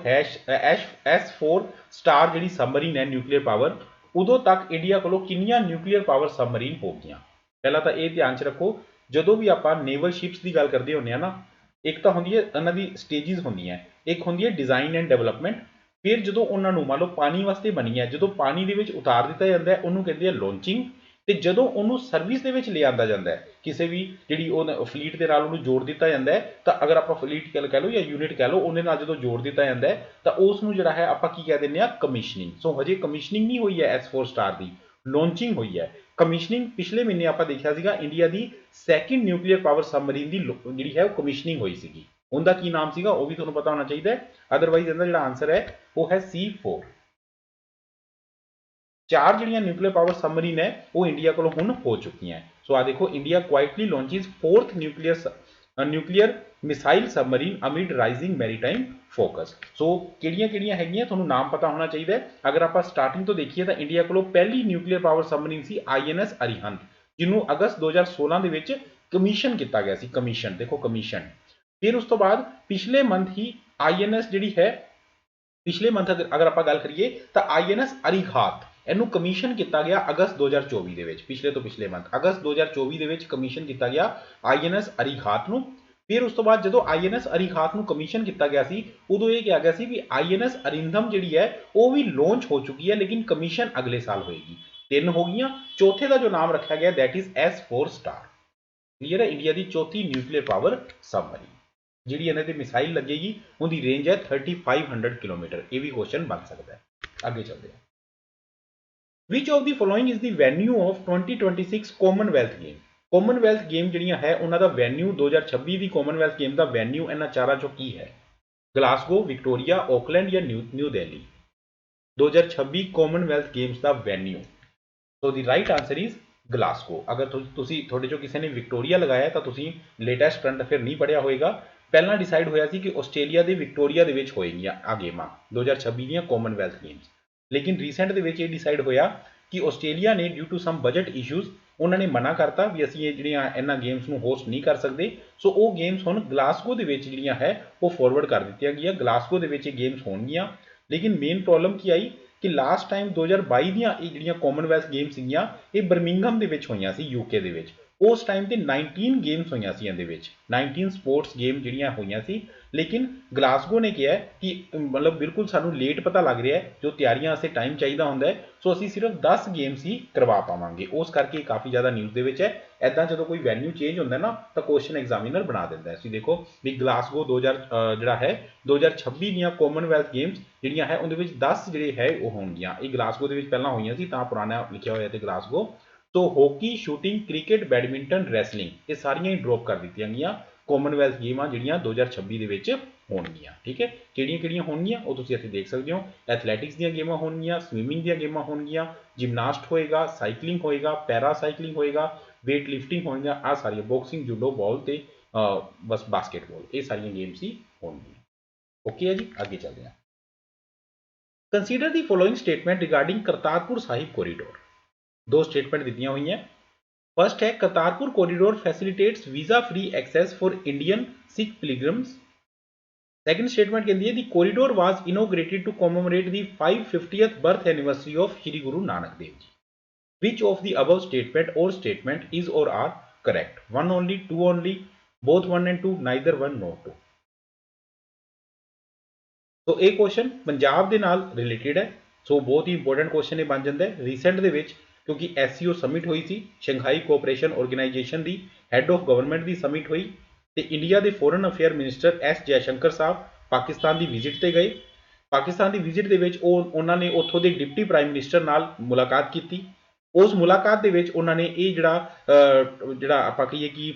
ਸਟਾਰ ਜਿਹੜੀ ਸਬਮਰੀਨ ਹੈ ਨਿਊਕਲੀਅਰ ਪਾਵਰ, ਉਦੋਂ ਤੱਕ ਇੰਡੀਆ ਕੋਲੋਂ ਕਿੰਨੀਆਂ ਨਿਊਕਲੀਅਰ ਪਾਵਰ ਸਬਮਰੀਨ ਹੋ ਗਈਆਂ? ਪਹਿਲਾਂ ਤਾਂ ਇਹ ਧਿਆਨ 'ਚ ਰੱਖੋ, ਜਦੋਂ ਵੀ ਆਪਾਂ ਨੇਵਲ ਸ਼ਿਪਸ ਦੀ ਗੱਲ ਕਰਦੇ ਹੁੰਦੇ ਆ ਨਾ, ਇੱਕ ਤਾਂ ਹੁੰਦੀ ਹੈ ਉਹਨਾਂ ਦੀ ਸਟੇਜਿਸ ਹੁੰਦੀਆਂ, ਇੱਕ ਹੁੰਦੀ ਹੈ ਡਿਜ਼ਾਈਨ ਐਂਡ ਡਿਵੈਲਪਮੈਂਟ। ਫਿਰ ਜਦੋਂ ਉਹਨਾਂ ਨੂੰ ਮੰਨ ਲਓ ਪਾਣੀ ਵਾਸਤੇ ਬਣੀ ਹੈ, ਜਦੋਂ ਪਾਣੀ ਦੇ ਵਿੱਚ ਉਤਾਰ ਦਿੱਤਾ ਜਾਂਦਾ ਹੈ ਉਹਨੂੰ ਕਹਿੰਦੇ ਆ ਲਾਂਚਿੰਗ। ਤੇ ਜਦੋਂ ਉਹਨੂੰ ਸਰਵਿਸ ਦੇ ਵਿੱਚ ਲਿਆਂਦਾ ਜਾਂਦਾ ਹੈ, ਕਿਸੇ ਵੀ ਜਿਹੜੀ ਉਹ ਫਲੀਟ ਦੇ ਨਾਲ ਉਹਨੂੰ ਜੋੜ ਦਿੱਤਾ ਜਾਂਦਾ ਹੈ, ਤਾਂ ਅਗਰ ਆਪਾਂ ਫਲੀਟ ਕਹਿ ਲਓ ਜਾਂ ਯੂਨਿਟ ਕਹਿ ਲਓ, ਉਹਦੇ ਨਾਲ ਜਦੋਂ ਜੋੜ ਦਿੱਤਾ ਜਾਂਦਾ ਹੈ ਤਾਂ ਉਸ ਨੂੰ ਜਿਹੜਾ ਹੈ ਆਪਾਂ ਕੀ ਕਹਿ ਦਿੰਦੇ ਆ? ਕਮਿਸ਼ਨਿੰਗ। ਸੋ ਹਜੇ ਕਮਿਸ਼ਨਿੰਗ ਨਹੀਂ ਹੋਈ ਹੈ S4 ਸਟਾਰ ਦੀ, ਲਾਂਚਿੰਗ ਹੋਈ ਹੈ। ਕਮਿਸ਼ਨਿੰਗ ਪਿਛਲੇ ਮਹੀਨੇ ਆਪਾਂ ਦੇਖਿਆ ਸੀਗਾ, ਇੰਡੀਆ ਦੀ ਸੈਕਿੰਡ ਨਿਊਕਲੀਅਰ ਪਾਵਰ ਸਬਮਰੀਨ ਦੀ ਜਿਹੜੀ ਹੈ ਉਹ ਕਮਿਸ਼ਨਿੰਗ ਹੋਈ ਸੀਗੀ। ਉਹਦਾ ਕੀ ਨਾਮ ਸੀਗਾ ਉਹ ਵੀ ਤੁਹਾਨੂੰ ਪਤਾ ਹੋਣਾ ਚਾਹੀਦਾ ਹੈ, ਅਦਰਵਾਈਜ਼ ਇਹਦਾ ਜਿਹੜਾ ਆਨਸਰ ਹੈ ਉਹ ਹੈ C4। ਚਾਰ ਜਿਹੜੀਆਂ ਨਿਊਕਲੀਅਰ ਪਾਵਰ ਸਬਮਰੀਨ ਹੈ ਉਹ ਇੰਡੀਆ ਕੋਲ ਹੁਣ ਹੋ ਚੁੱਕੀਆਂ। ਸੋ ਆ ਦੇਖੋ, India quietly launches 4th nuclear missile submarine amid rising maritime focus. So ਕਿਹੜੀਆਂ ਹੈਗੀਆਂ ਤੁਹਾਨੂੰ ਨਾਮ ਪਤਾ ਹੋਣਾ ਚਾਹੀਦਾ। ਅਗਰ ਆਪਾਂ ਸਟਾਰਟਿੰਗ ਤੋਂ ਦੇਖੀਏ ਤਾਂ ਇੰਡੀਆ ਕੋਲੋਂ ਪਹਿਲੀ ਨਿਊਕਲੀਅਰ ਪਾਵਰ ਸਬਮਰੀਨ ਸੀ INS ਅਰੀਹੰਤ, ਜਿਹਨੂੰ ਅਗਸਤ 2016 ਦੇ ਵਿੱਚ ਕਮਿਸ਼ਨ ਕੀਤਾ ਗਿਆ ਸੀ। ਕਮਿਸ਼ਨ ਦੇਖੋ, ਕਮਿਸ਼ਨ। ਫਿਰ ਉਸ ਤੋਂ ਬਾਅਦ ਪਿਛਲੇ ਮੰਥ ਹੀ INS ਜਿਹੜੀ ਹੈ, ਪਿਛਲੇ ਮੰਥ ਅਗਰ ਆਪਾਂ ਗੱਲ ਕਰੀਏ ਤਾਂ INS ਅਰੀਹਾਤ, ਇਹਨੂੰ ਕਮਿਸ਼ਨ ਕੀਤਾ ਗਿਆ ਅਗਸਤ 2024 ਦੇ ਵਿੱਚ। ਪਿਛਲੇ ਤੋਂ ਪਿਛਲੇ ਮੰਥ ਅਗਸਤ 2024 ਦੇ ਵਿੱਚ ਕਮਿਸ਼ਨ ਕੀਤਾ ਗਿਆ INS ਅਰੀਹਾਤ ਨੂੰ। ਫਿਰ ਉਸ ਤੋਂ ਬਾਅਦ ਜਦੋਂ INS ਅਰੀਹਾਤ ਨੂੰ ਕਮਿਸ਼ਨ ਕੀਤਾ ਗਿਆ ਸੀ, ਉਦੋਂ ਇਹ ਕਿਹਾ ਗਿਆ ਸੀ ਵੀ INS ਅਰਿੰਦਮ ਜਿਹੜੀ ਹੈ ਉਹ ਵੀ ਲਾਂਚ ਹੋ ਚੁੱਕੀ ਹੈ, ਲੇਕਿਨ ਕਮਿਸ਼ਨ ਅਗਲੇ ਸਾਲ ਹੋਏਗੀ। 3 ਹੋ ਗਈਆਂ। ਚੌਥੇ ਦਾ ਜੋ ਨਾਮ ਰੱਖਿਆ ਗਿਆ that is S4 star. Clear ਹੈ? ਇੰਡੀਆ ਦੀ ਚੌਥੀ ਨਿਊਕਲੀਅਰ ਪਾਵਰ ਸਬਮਰੀਨ ਜਿਹੜੀ ਇਹਨਾਂ ਤੇ ਮਿਸਾਈਲ ਲੱਗੇਗੀ, ਉਹਦੀ ਰੇਂਜ ਹੈ 3500 ਕਿਲੋਮੀਟਰ। ਇਹ ਵੀ ਕੁਐਸਚਨ ਬਣ ਸਕਦਾ ਹੈ। ਅੱਗੇ ਚੱਲਦੇ ਹਾਂ। Which of the following is the venue of 2026 Commonwealth game? Commonwealth game ਜਿਹੜੀਆਂ ਹੈ ਉਹਨਾਂ ਦਾ ਵੈਨਿਊ 2026 ਦੀ ਕਾਮਨਵੈਲਥ ਗੇਮ ਦਾ ਵੈਨਿਊ ਇਹਨਾਂ ਚਾਰਾਂ ਚੋਂ ਕੀ ਹੈ? ਗਲਾਸਗੋ, ਵਿਕਟੋਰੀਆ, ਆਕਲੈਂਡ ਜਾਂ new Delhi? 2026 Commonwealth games the Venue. So the right answer is Glasgow. ਅਗਰ ਤੁਹਾਡੇ ਚੋਂ ਕਿਸੇ ਨੇ ਵਿਕਟੋਰੀਆ ਲਗਾਇਆ ਤਾਂ ਤੁਸੀਂ ਲੇਟੈਸਟ ਕਰੰਟ ਅਫੇਅਰ ਨਹੀਂ ਪੜ੍ਹਿਆ ਹੋਏਗਾ। ਪਹਿਲਾਂ ਡਿਸਾਈਡ ਹੋਇਆ ਸੀ ਕਿ ਆਸਟ੍ਰੇਲੀਆ ਦੇ ਵਿਕਟੋਰੀਆ ਦੇ ਵਿੱਚ ਹੋਏਗੀਆਂ ਆ ਗੇਮਾਂ 2026 ਦੀਆਂ ਕਾਮਨਵੈਲਥ ਗੇਮਸ, ਲੇਕਿਨ ਰੀਸੈਂਟ ਦੇ ਵਿੱਚ ਇਹ ਡਿਸਾਈਡ ਹੋਇਆ ਕਿ ਆਸਟ੍ਰੇਲੀਆ ਨੇ due to some budget issues ਉਹਨਾਂ ਨੇ ਮਨਾ ਕਰਤਾ ਵੀ ਅਸੀਂ ਇਹ ਜਿਹੜੀਆਂ ਇਹਨਾਂ ਗੇਮਸ ਨੂੰ ਹੋਸਟ ਨਹੀਂ ਕਰ ਸਕਦੇ। ਸੋ ਉਹ ਗੇਮਸ ਹੁਣ ਗਲਾਸਗੋ ਦੇ ਵਿੱਚ ਜਿਹੜੀਆਂ ਹੈ ਉਹ ਫਾਰਵਰਡ ਕਰ ਦਿੱਤੀਆਂ ਗਈਆਂ। ਗਲਾਸਗੋ ਦੇ ਵਿੱਚ ਇਹ ਗੇਮਸ ਹੋਣਗੀਆਂ, ਲੇਕਿਨ ਮੇਨ ਪ੍ਰੋਬਲਮ ਕੀ ਆਈ ਕਿ ਲਾਸਟ ਟਾਈਮ 2022 ਦੀਆਂ ਇਹ ਜਿਹੜੀਆਂ ਕਾਮਨਵੈਲਥ ਗੇਮਸ ਸੀਗੀਆਂ ਇਹ ਬਰਮਿੰਘਮ ਦੇ ਵਿੱਚ ਹੋਈਆਂ ਸੀ, UK ਦੇ ਵਿੱਚ। ਉਸ ਟਾਈਮ ਤੇ 19 ਗੇਮਸ ਹੋਈਆਂ ਸੀ ਇਹਦੇ ਵਿੱਚ, 19 ਸਪੋਰਟਸ ਗੇਮ ਜਿਹੜੀਆਂ ਹੋਈਆਂ ਸੀ, ਲੇਕਿਨ ਗਲਾਸਗੋ ਨੇ ਕਿਹਾ ਕਿ ਮਤਲਬ ਬਿਲਕੁਲ ਸਾਨੂੰ ਲੇਟ ਪਤਾ ਲੱਗ ਰਿਹਾ ਹੈ, ਜੋ ਤਿਆਰੀਆਂ ਵਾਸਤੇ ਟਾਈਮ ਚਾਹੀਦਾ ਹੁੰਦਾ ਹੈ, ਸੋ ਅਸੀਂ ਸਿਰਫ 10 ਗੇਮਸ ਹੀ ਕਰਵਾ ਪਾਵਾਂਗੇ। ਉਸ ਕਰਕੇ ਕਾਫੀ ਜ਼ਿਆਦਾ ਨਿਊਜ਼ ਦੇ ਵਿੱਚ ਹੈ। ਐਦਾਂ ਜਦੋਂ ਕੋਈ ਵੈਨਿਊ ਚੇਂਜ ਹੁੰਦਾ ਨਾ ਤਾਂ ਕੁਐਸਚਨ ਐਗਜ਼ਾਮੀਨਰ ਬਣਾ ਦਿੰਦਾ ਹੈ। ਤੁਸੀਂ ਦੇਖੋ ਵੀ ਗਲਾਸਗੋ 2026 ਦੀਆਂ ਕਾਮਨਵੈਲਥ ਗੇਮਸ ਜਿਹੜੀਆਂ ਹੈ ਉਹਦੇ ਵਿੱਚ 10 ਜਿਹੜੇ ਹੈ ਉਹ ਹੋਣਗੀਆਂ। ਇਹ ਗਲਾਸਗੋ ਦੇ ਵਿੱਚ ਪਹਿਲਾਂ ਹੋਈਆਂ ਸੀ ਤਾਂ ਪੁਰਾਣਾ ਲਿਖਿਆ ਹੋਇਆ ਤੇ Glasgow. So hockey, shooting, cricket, badminton, wrestling ਇਹ ਸਾਰੀਆਂ ਹੀ ਡ੍ਰੌਪ ਕਰ ਦਿੱਤੀਆਂ ਗਈਆਂ ਕਾਮਨਵੈਲਥ ਗੇਮਾਂ ਜਿਹੜੀਆਂ 2026 ਦੇ ਵਿੱਚ ਹੋਣਗੀਆਂ। ਠੀਕ ਹੈ, ਕਿਹੜੀਆਂ ਹੋਣਗੀਆਂ ਉਹ ਤੁਸੀਂ ਇੱਥੇ ਦੇਖ ਸਕਦੇ ਹੋ। ਐਥਲੈਟਿਕਸ ਦੀਆਂ ਗੇਮਾਂ ਹੋਣਗੀਆਂ, ਸਵਿਮਿੰਗ ਦੀਆਂ ਗੇਮਾਂ ਹੋਣਗੀਆਂ, ਜਿਮਨਾਸਟ ਹੋਏਗਾ, ਸਾਈਕਲਿੰਗ ਹੋਏਗਾ, ਪੈਰਾ ਸਾਈਕਲਿੰਗ ਹੋਏਗਾ, ਵੇਟ ਲਿਫਟਿੰਗ ਹੋਣਗੀਆਂ, ਆਹ ਸਾਰੀਆਂ ਬਾਕਸਿੰਗ, ਜੂਡੋ, ਬਾਲ ਤੇ ਬਸ ਬਾਸਕਟਬਾਲ, ਇਹ ਸਾਰੀਆਂ ਗੇਮਸ ਹੀ ਹੋਣਗੀਆਂ। ਓਕੇ ਹੈ ਜੀ, ਅੱਗੇ ਚੱਲਦੇ ਹਾਂ। Consider the following statement regarding Kartarpur Sahib corridor. दो स्टेटमेंट दी हुई हैं। फर्स्ट है Kartarpur corridor facilitates visa free access for Indian Sikh pilgrims. Second statement कहती है the corridor was inaugurated to commemorate the 550th birth anniversary of Shri Guru Nanak Dev ji. Which of the above statement is or are correct? One only, two only, both one and two, neither one, no two। तो ਇਹ question Punjab ਦੇ ਨਾਲ related ਹੈ। ਸੋ ਬਹੁਤ ਹੀ important question ਇਹ ਬਣ ਜਾਂਦਾ ਹੈ ਰੀਸੈਂਟ ਦੇ ਵਿੱਚ, ਕਿਉਂਕਿ SCO ਸਮਿਟ ਹੋਈ ਸੀ, Shanghai cooperation organisation the head of government the summit ਹੋਈ ਤੇ ਇੰਡੀਆ ਦੇ foreign affair minister S Jaishankar Sahib Pakistan ਦੀ ਵਿਜ਼ਿਟ ਤੇ ਗਏ। ਪਾਕਿਸਤਾਨ ਦੀ ਵਿਜ਼ਿਟ ਦੇ ਵਿੱਚ ਉਹਨਾਂ ਨੇ ਉੱਥੋਂ ਦੇ ਡਿਪਟੀ ਪ੍ਰਾਈਮ ਮਿਨਿਸਟਰ ਨਾਲ ਮੁਲਾਕਾਤ ਕੀਤੀ। ਉਸ ਮੁਲਾਕਾਤ ਦੇ ਵਿੱਚ ਉਹਨਾਂ ਨੇ ਇਹ ਜਿਹੜਾ ਆਪਾਂ ਕਹੀਏ ਕਿ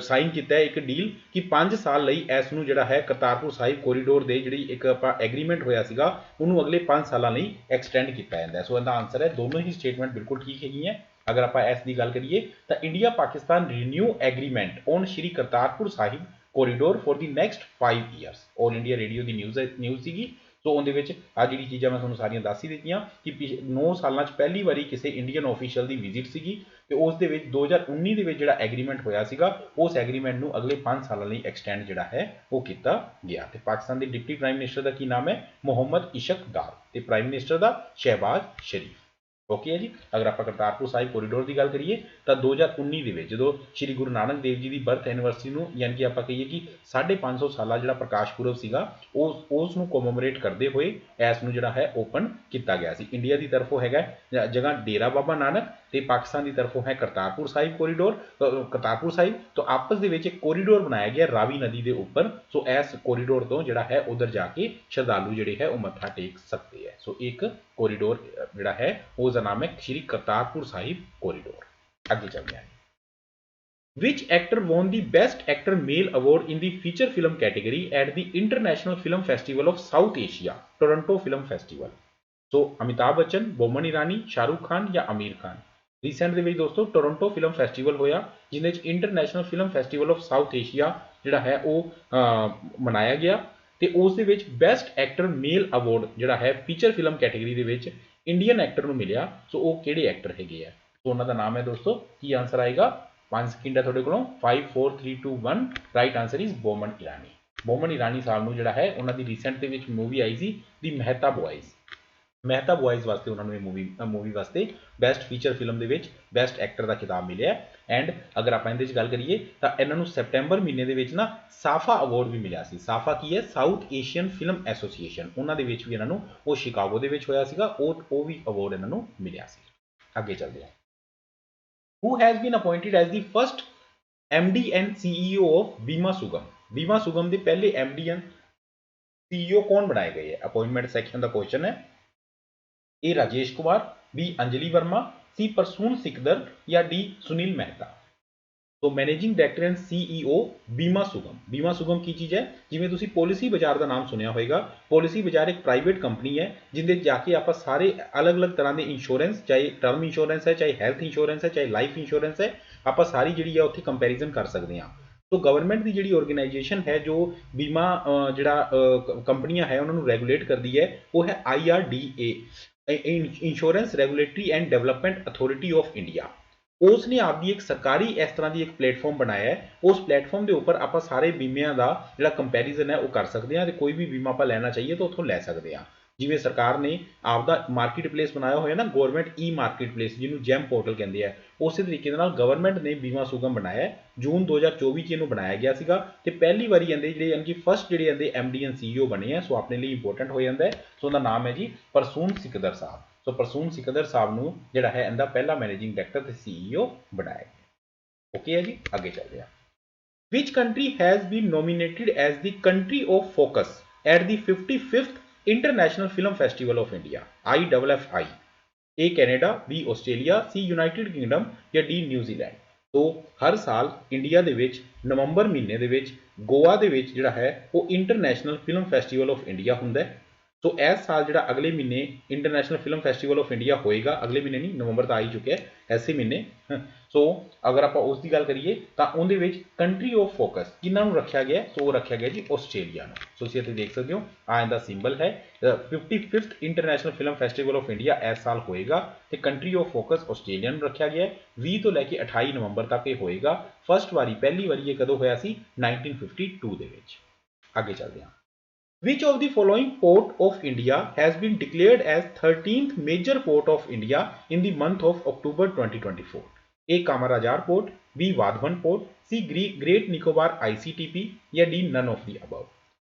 ਸਾਈਨ ਕੀਤਾ ਇੱਕ ਡੀਲ ਕਿ 5 ਸਾਲ ਲਈ ਇਸ ਨੂੰ ਜਿਹੜਾ ਹੈ ਕਰਤਾਰਪੁਰ ਸਾਹਿਬ ਕੋਰੀਡੋਰ ਦੇ ਜਿਹੜੀ ਇੱਕ ਆਪਾਂ ਐਗਰੀਮੈਂਟ ਹੋਇਆ ਸੀਗਾ ਉਹਨੂੰ ਅਗਲੇ 5 ਸਾਲਾਂ ਲਈ ਐਕਸਟੈਂਡ ਕੀਤਾ ਜਾਂਦਾ। ਸੋ ਇਹਦਾ ਆਨਸਰ ਹੈ ਦੋਨੋਂ ਹੀ ਸਟੇਟਮੈਂਟ ਬਿਲਕੁਲ ਠੀਕ ਹੈਗੀਆਂ। ਅਗਰ ਆਪਾਂ ਇਸ ਦੀ ਗੱਲ ਕਰੀਏ ਤਾਂ India Pakistan renew agreement on Shri Kartarpur Sahib corridor for the next 5 years. All India radio ਦੀ ਨਿਊਜ਼ ਸੀਗੀ। ਸੋ ਉਹਦੇ ਵਿੱਚ ਆ ਜਿਹੜੀ ਚੀਜ਼ਾਂ ਮੈਂ ਤੁਹਾਨੂੰ ਸਾਰੀਆਂ ਦੱਸ ਹੀ ਦਿੱਤੀਆਂ ਕਿ 9 ਸਾਲਾਂ 'ਚ ਪਹਿਲੀ ਵਾਰੀ ਕਿਸੇ ਇੰਡੀਅਨ ਆਫੀਸ਼ੀਅਲ ਦੀ ਵਿਜ਼ਿਟ ਸੀਗੀ ਤੇ ਉਸ ਦੇ ਵਿੱਚ 2019 ਦੇ ਵਿੱਚ ਜਿਹੜਾ ਐਗਰੀਮੈਂਟ ਹੋਇਆ ਸੀਗਾ ਉਸ ਐਗਰੀਮੈਂਟ ਨੂੰ ਅਗਲੇ 5 ਸਾਲਾਂ ਲਈ ਐਕਸਟੈਂਡ ਜਿਹੜਾ ਹੈ ਉਹ ਕੀਤਾ ਗਿਆ। ਤੇ ਪਾਕਿਸਤਾਨ ਦੇ ਡਿਪਟੀ ਪ੍ਰਾਈਮ ਮਿਨਿਸਟਰ ਦਾ ਕੀ ਨਾਮ ਹੈ? ਮੁਹੰਮਦ ਇਸ਼ਕ ਡਾਰ ਤੇ ਪ੍ਰਾਈਮ ਮਿਨਿਸਟਰ ਦਾ ਸ਼ਹਿਬਾਜ਼ ਸ਼ਰੀਫ। ਓਕੇ ਹੈ ਜੀ। ਅਗਰ ਆਪਾਂ ਕਰਤਾਰਪੁਰ ਸਾਹਿਬ ਕੋਰੀਡੋਰ ਦੀ ਗੱਲ ਕਰੀਏ ਤਾਂ 2019 ਦੇ ਵਿੱਚ ਜਦੋਂ ਸ਼੍ਰੀ ਗੁਰੂ ਨਾਨਕ ਦੇਵ ਜੀ ਦੀ ਬਰਥ ਐਨੀਵਰਸਰੀ ਨੂੰ ਯਾਨੀ ਕਿ ਆਪਾਂ ਕਹੀਏ ਕਿ 550 ਸਾਲਾ ਜਿਹੜਾ ਪ੍ਰਕਾਸ਼ ਪੁਰਬ ਸੀਗਾ ਉਸ ਨੂੰ ਕੋਮਮੋਰੇਟ ਕਰਦੇ ਹੋਏ ਇਸ ਨੂੰ ਜਿਹੜਾ ਹੈ ਓਪਨ ਕੀਤਾ ਗਿਆ ਸੀ। ਇੰਡੀਆ ਦੀ ਤਰਫੋਂ ਹੈਗਾ ਜਗ੍ਹਾ ਡੇਰਾ ਬਾਬਾ ਨਾਨਕ ਤੇ ਪਾਕਿਸਤਾਨ ਦੀ ਤਰਫੋਂ ਹੈ ਕਰਤਾਰਪੁਰ ਸਾਹਿਬ ਕੋਰੀਡੋਰ। ਕਰਤਾਰਪੁਰ ਸਾਹਿਬ ਤੋਂ ਆਪਸ ਦੇ ਵਿੱਚ ਇੱਕ ਕੋਰੀਡੋਰ ਬਣਾਇਆ ਗਿਆ ਰਾਵੀ ਨਦੀ ਦੇ ਉੱਪਰ। ਸੋ ਇਸ ਕੋਰੀਡੋਰ ਤੋਂ ਜਿਹੜਾ ਹੈ ਉਧਰ ਜਾ ਕੇ ਸ਼ਰਧਾਲੂ ਜਿਹੜੇ ਹੈ ਉਹ ਮੱਥਾ ਟੇਕ ਸਕਦੇ ਹੈ। ਸੋ ਇੱਕ ਕੋਰੀਡੋਰ ਜਿਹੜਾ ਹੈ उसका नाम है श्री करतारपुर साहिब कॉरिडोर। आगे चलते हैं। Which actor won the Best Actor Male Award in the Feature Film category at the International Film Festival of South Asia, Toronto Film Festival? So Amitabh Bachchan, Boman Irani, Shahrukh Khan या आमिर खान। रीसेंट ਦੇ ਵਿੱਚ ਦੋਸਤੋ ਟੋਰਾਂਟੋ ਫਿਲਮ ਫੈਸਟੀਵਲ ਹੋਇਆ ਜਿਹਦੇ ਵਿੱਚ international film festival of south Asia ਜਿਹੜਾ ਹੈ ਉਹ ਮਨਾਇਆ ਗਿਆ ਤੇ ਉਸ ਦੇ ਵਿੱਚ ਬੈਸਟ ਐਕਟਰ ਮੇਲ ਅਵਾਰਡ ਜਿਹੜਾ ਹੈ ਫੀਚਰ ਫਿਲਮ ਕੈਟੇਗਰੀ ਦੇ ਵਿੱਚ ਇੰਡੀਅਨ ਐਕਟਰ ਨੂੰ ਮਿਲਿਆ। ਸੋ ਉਹ ਕਿਹੜੇ ਐਕਟਰ ਹੈਗੇ ਆ? ਸੋ ਉਹਨਾਂ ਦਾ ਨਾਮ ਹੈ ਦੋਸਤੋ, ਕੀ ਆਨਸਰ ਆਏਗਾ? 5 ਸਕਿੰਟ ਹੈ ਤੁਹਾਡੇ ਕੋਲੋਂ। 5 4 3 2 1 ਰਾਈਟ ਆਨਸਰ ਇਜ਼ ਬੋਮਨ ਈਰਾਨੀ। ਬੋਮਨ ਈਰਾਨੀ ਸਾਹਿਬ ਨੂੰ ਜਿਹੜਾ ਹੈ ਉਹਨਾਂ ਦੀ ਰੀਸੈਂਟ ਦੇ ਵਿੱਚ ਮੂਵੀ ਆਈ ਸੀ ਦੀ ਮਹਿਤਾ ਬॉयਜ਼। ਮਹਿਤਾ ਬॉयਜ਼ ਵਾਸਤੇ ਉਹਨਾਂ ਨੂੰ ਇਹ ਮੂਵੀ ਵਾਸਤੇ ਬੈਸਟ ਫੀਚਰ ਫਿਲਮ ਦੇ ਵਿੱਚ ਬੈਸਟ ਐਕਟਰ ਦਾ ਖਿਤਾਬ ਮਿਲਿਆ। ਐਂਡ ਅਗਰ ਆਪਾਂ ਇਹਦੇ 'ਚ ਗੱਲ ਕਰੀਏ ਤਾਂ ਇਹਨਾਂ ਨੂੰ ਸੈਪਟੈਂਬਰ ਮਹੀਨੇ ਦੇ ਵਿੱਚ ਨਾ ਸਾਫਾ ਅਵਾਰਡ ਵੀ ਮਿਲਿਆ ਸੀ। ਸਾਫਾ ਕੀ ਹੈ? South Asian film association. ਉਹਨਾਂ ਦੇ ਵਿੱਚ ਵੀ ਇਹਨਾਂ ਨੂੰ ਉਹ ਸ਼ਿਕਾਗੋ ਦੇ ਵਿੱਚ ਹੋਇਆ ਸੀਗਾ ਉਹ ਵੀ ਅਵਾਰਡ ਇਹਨਾਂ ਨੂੰ ਮਿਲਿਆ ਸੀ। ਅੱਗੇ ਚੱਲਦੇ ਹਾਂ। Who has been appointed as the first MD and CEO of बीमा सुगम? बीमा सुगम ਦੇ ਪਹਿਲੇ MD and CEO ਕੌਣ ਬਣਾਏ ਗਏ ਹੈ? अपॉइंटमेंट ਸੈਕਸ਼ਨ ਦਾ ਕੁਐਸਚਨ ਹੈ। ए राजेश कुमार, बी अंजलि वर्मा, सी परसून सिकदर या डी सुनील मेहता। तो मैनेजिंग डायरेक्टर एंड CEO बीमा सुगम। बीमा सुगम की चीज़ है जिमें तुसी पॉलिसी बाजार का नाम सुनिया होगा। पॉलिसी बाजार एक प्राइवेट कंपनी है जिंदे जाके आप सारे अलग अलग तरह के इंश्योरेंस, चाहे टर्म इंश्योरेंस है, चाहे हैल्थ इंश्योरेंस है, चाहे लाइफ इंश्योरेंस है, आप सारी जी उत्थे कंपैरिजन कर सकते हैं। तो गवर्नमेंट की जी ऑर्गेनाइजेशन है जो बीमा जड़ा कंपनियां है उन्होंने रेगूलेट करती है वो है IRDA, insurance regulatory and development authority of India. उसने आपकी एक सरकारी इस तरह की एक प्लेटफॉर्म बनाया है। उस प्लेटफॉर्म के उपर आप सारे बीमिਆਂ का जो कंपैरिजन है वो कर सकते हैं। कोई भी बीमा आप लेना चाहिए तो उतों लै सकते हैं। जिमें सरकार ने आपका मार्केट प्लेस बनाया होया ना, गवर्नमेंट ई मार्केट प्लेस जिन्होंने जैम पोर्टल कहते हैं, उस तरीके गवर्नमेंट ने बीमा सुगम बनाया है। जून 2024 इनू बनाया गया सीगा ते पहली बारी इहदे जिहड़े यानी कि फर्स्ट जिहड़े इहदे MD एंड CEO बने हैं। सो अपने लिए इंपोर्टेंट हो जाता है। सो उनका नाम है जी परसून सिकदर साहब। सो परसून सिकदर साहब नूं जिहड़ा है इहदा पहला मैनेजिंग डायरेक्टर ते CEO बनाया गया। ओके है जी। आगे चलते हैं। Which country has been nominated as the country of focus at the 55th international film festival of India IFFI? A Canada, B Australia, C United kingdom या डी न्यूजीलैंड। तो हर साल इंडिया दे विच नवंबर महीने दे विच गोवा दे विच जिहड़ा है वो international film festival of India हुंदा है। सो इस साल जो अगले महीने international film festival of India होएगा, अगले महीने नहीं, नवंबर तो आ ही चुके हैं इसे महीने। सो अगर आप उसकी गल करिए तो उहदे कंट्री ऑफ फोकस किन्हों रखा गया, तो रखा गया जी ऑस्ट्रेलिया। सो इसे देख सकते हो आ इनका सिंबल है। 55th international film festival of India इस साल होएगा, तो कंट्री ऑफ फोकस ऑस्ट्रेलिया रखा गया। 20 तो लैके 28 नवंबर तक ये होएगा। फर्स्ट वारी पहली वारी ये कदों होया सी 1952 दे विच। आगे चलते हैं। Which of the following port of India has been declared as 13th major port of India in the month of October 2024? A. Kamarajar Port, B. Vadhavan Port, C. Great Nicobar ICTP या D. None of the above?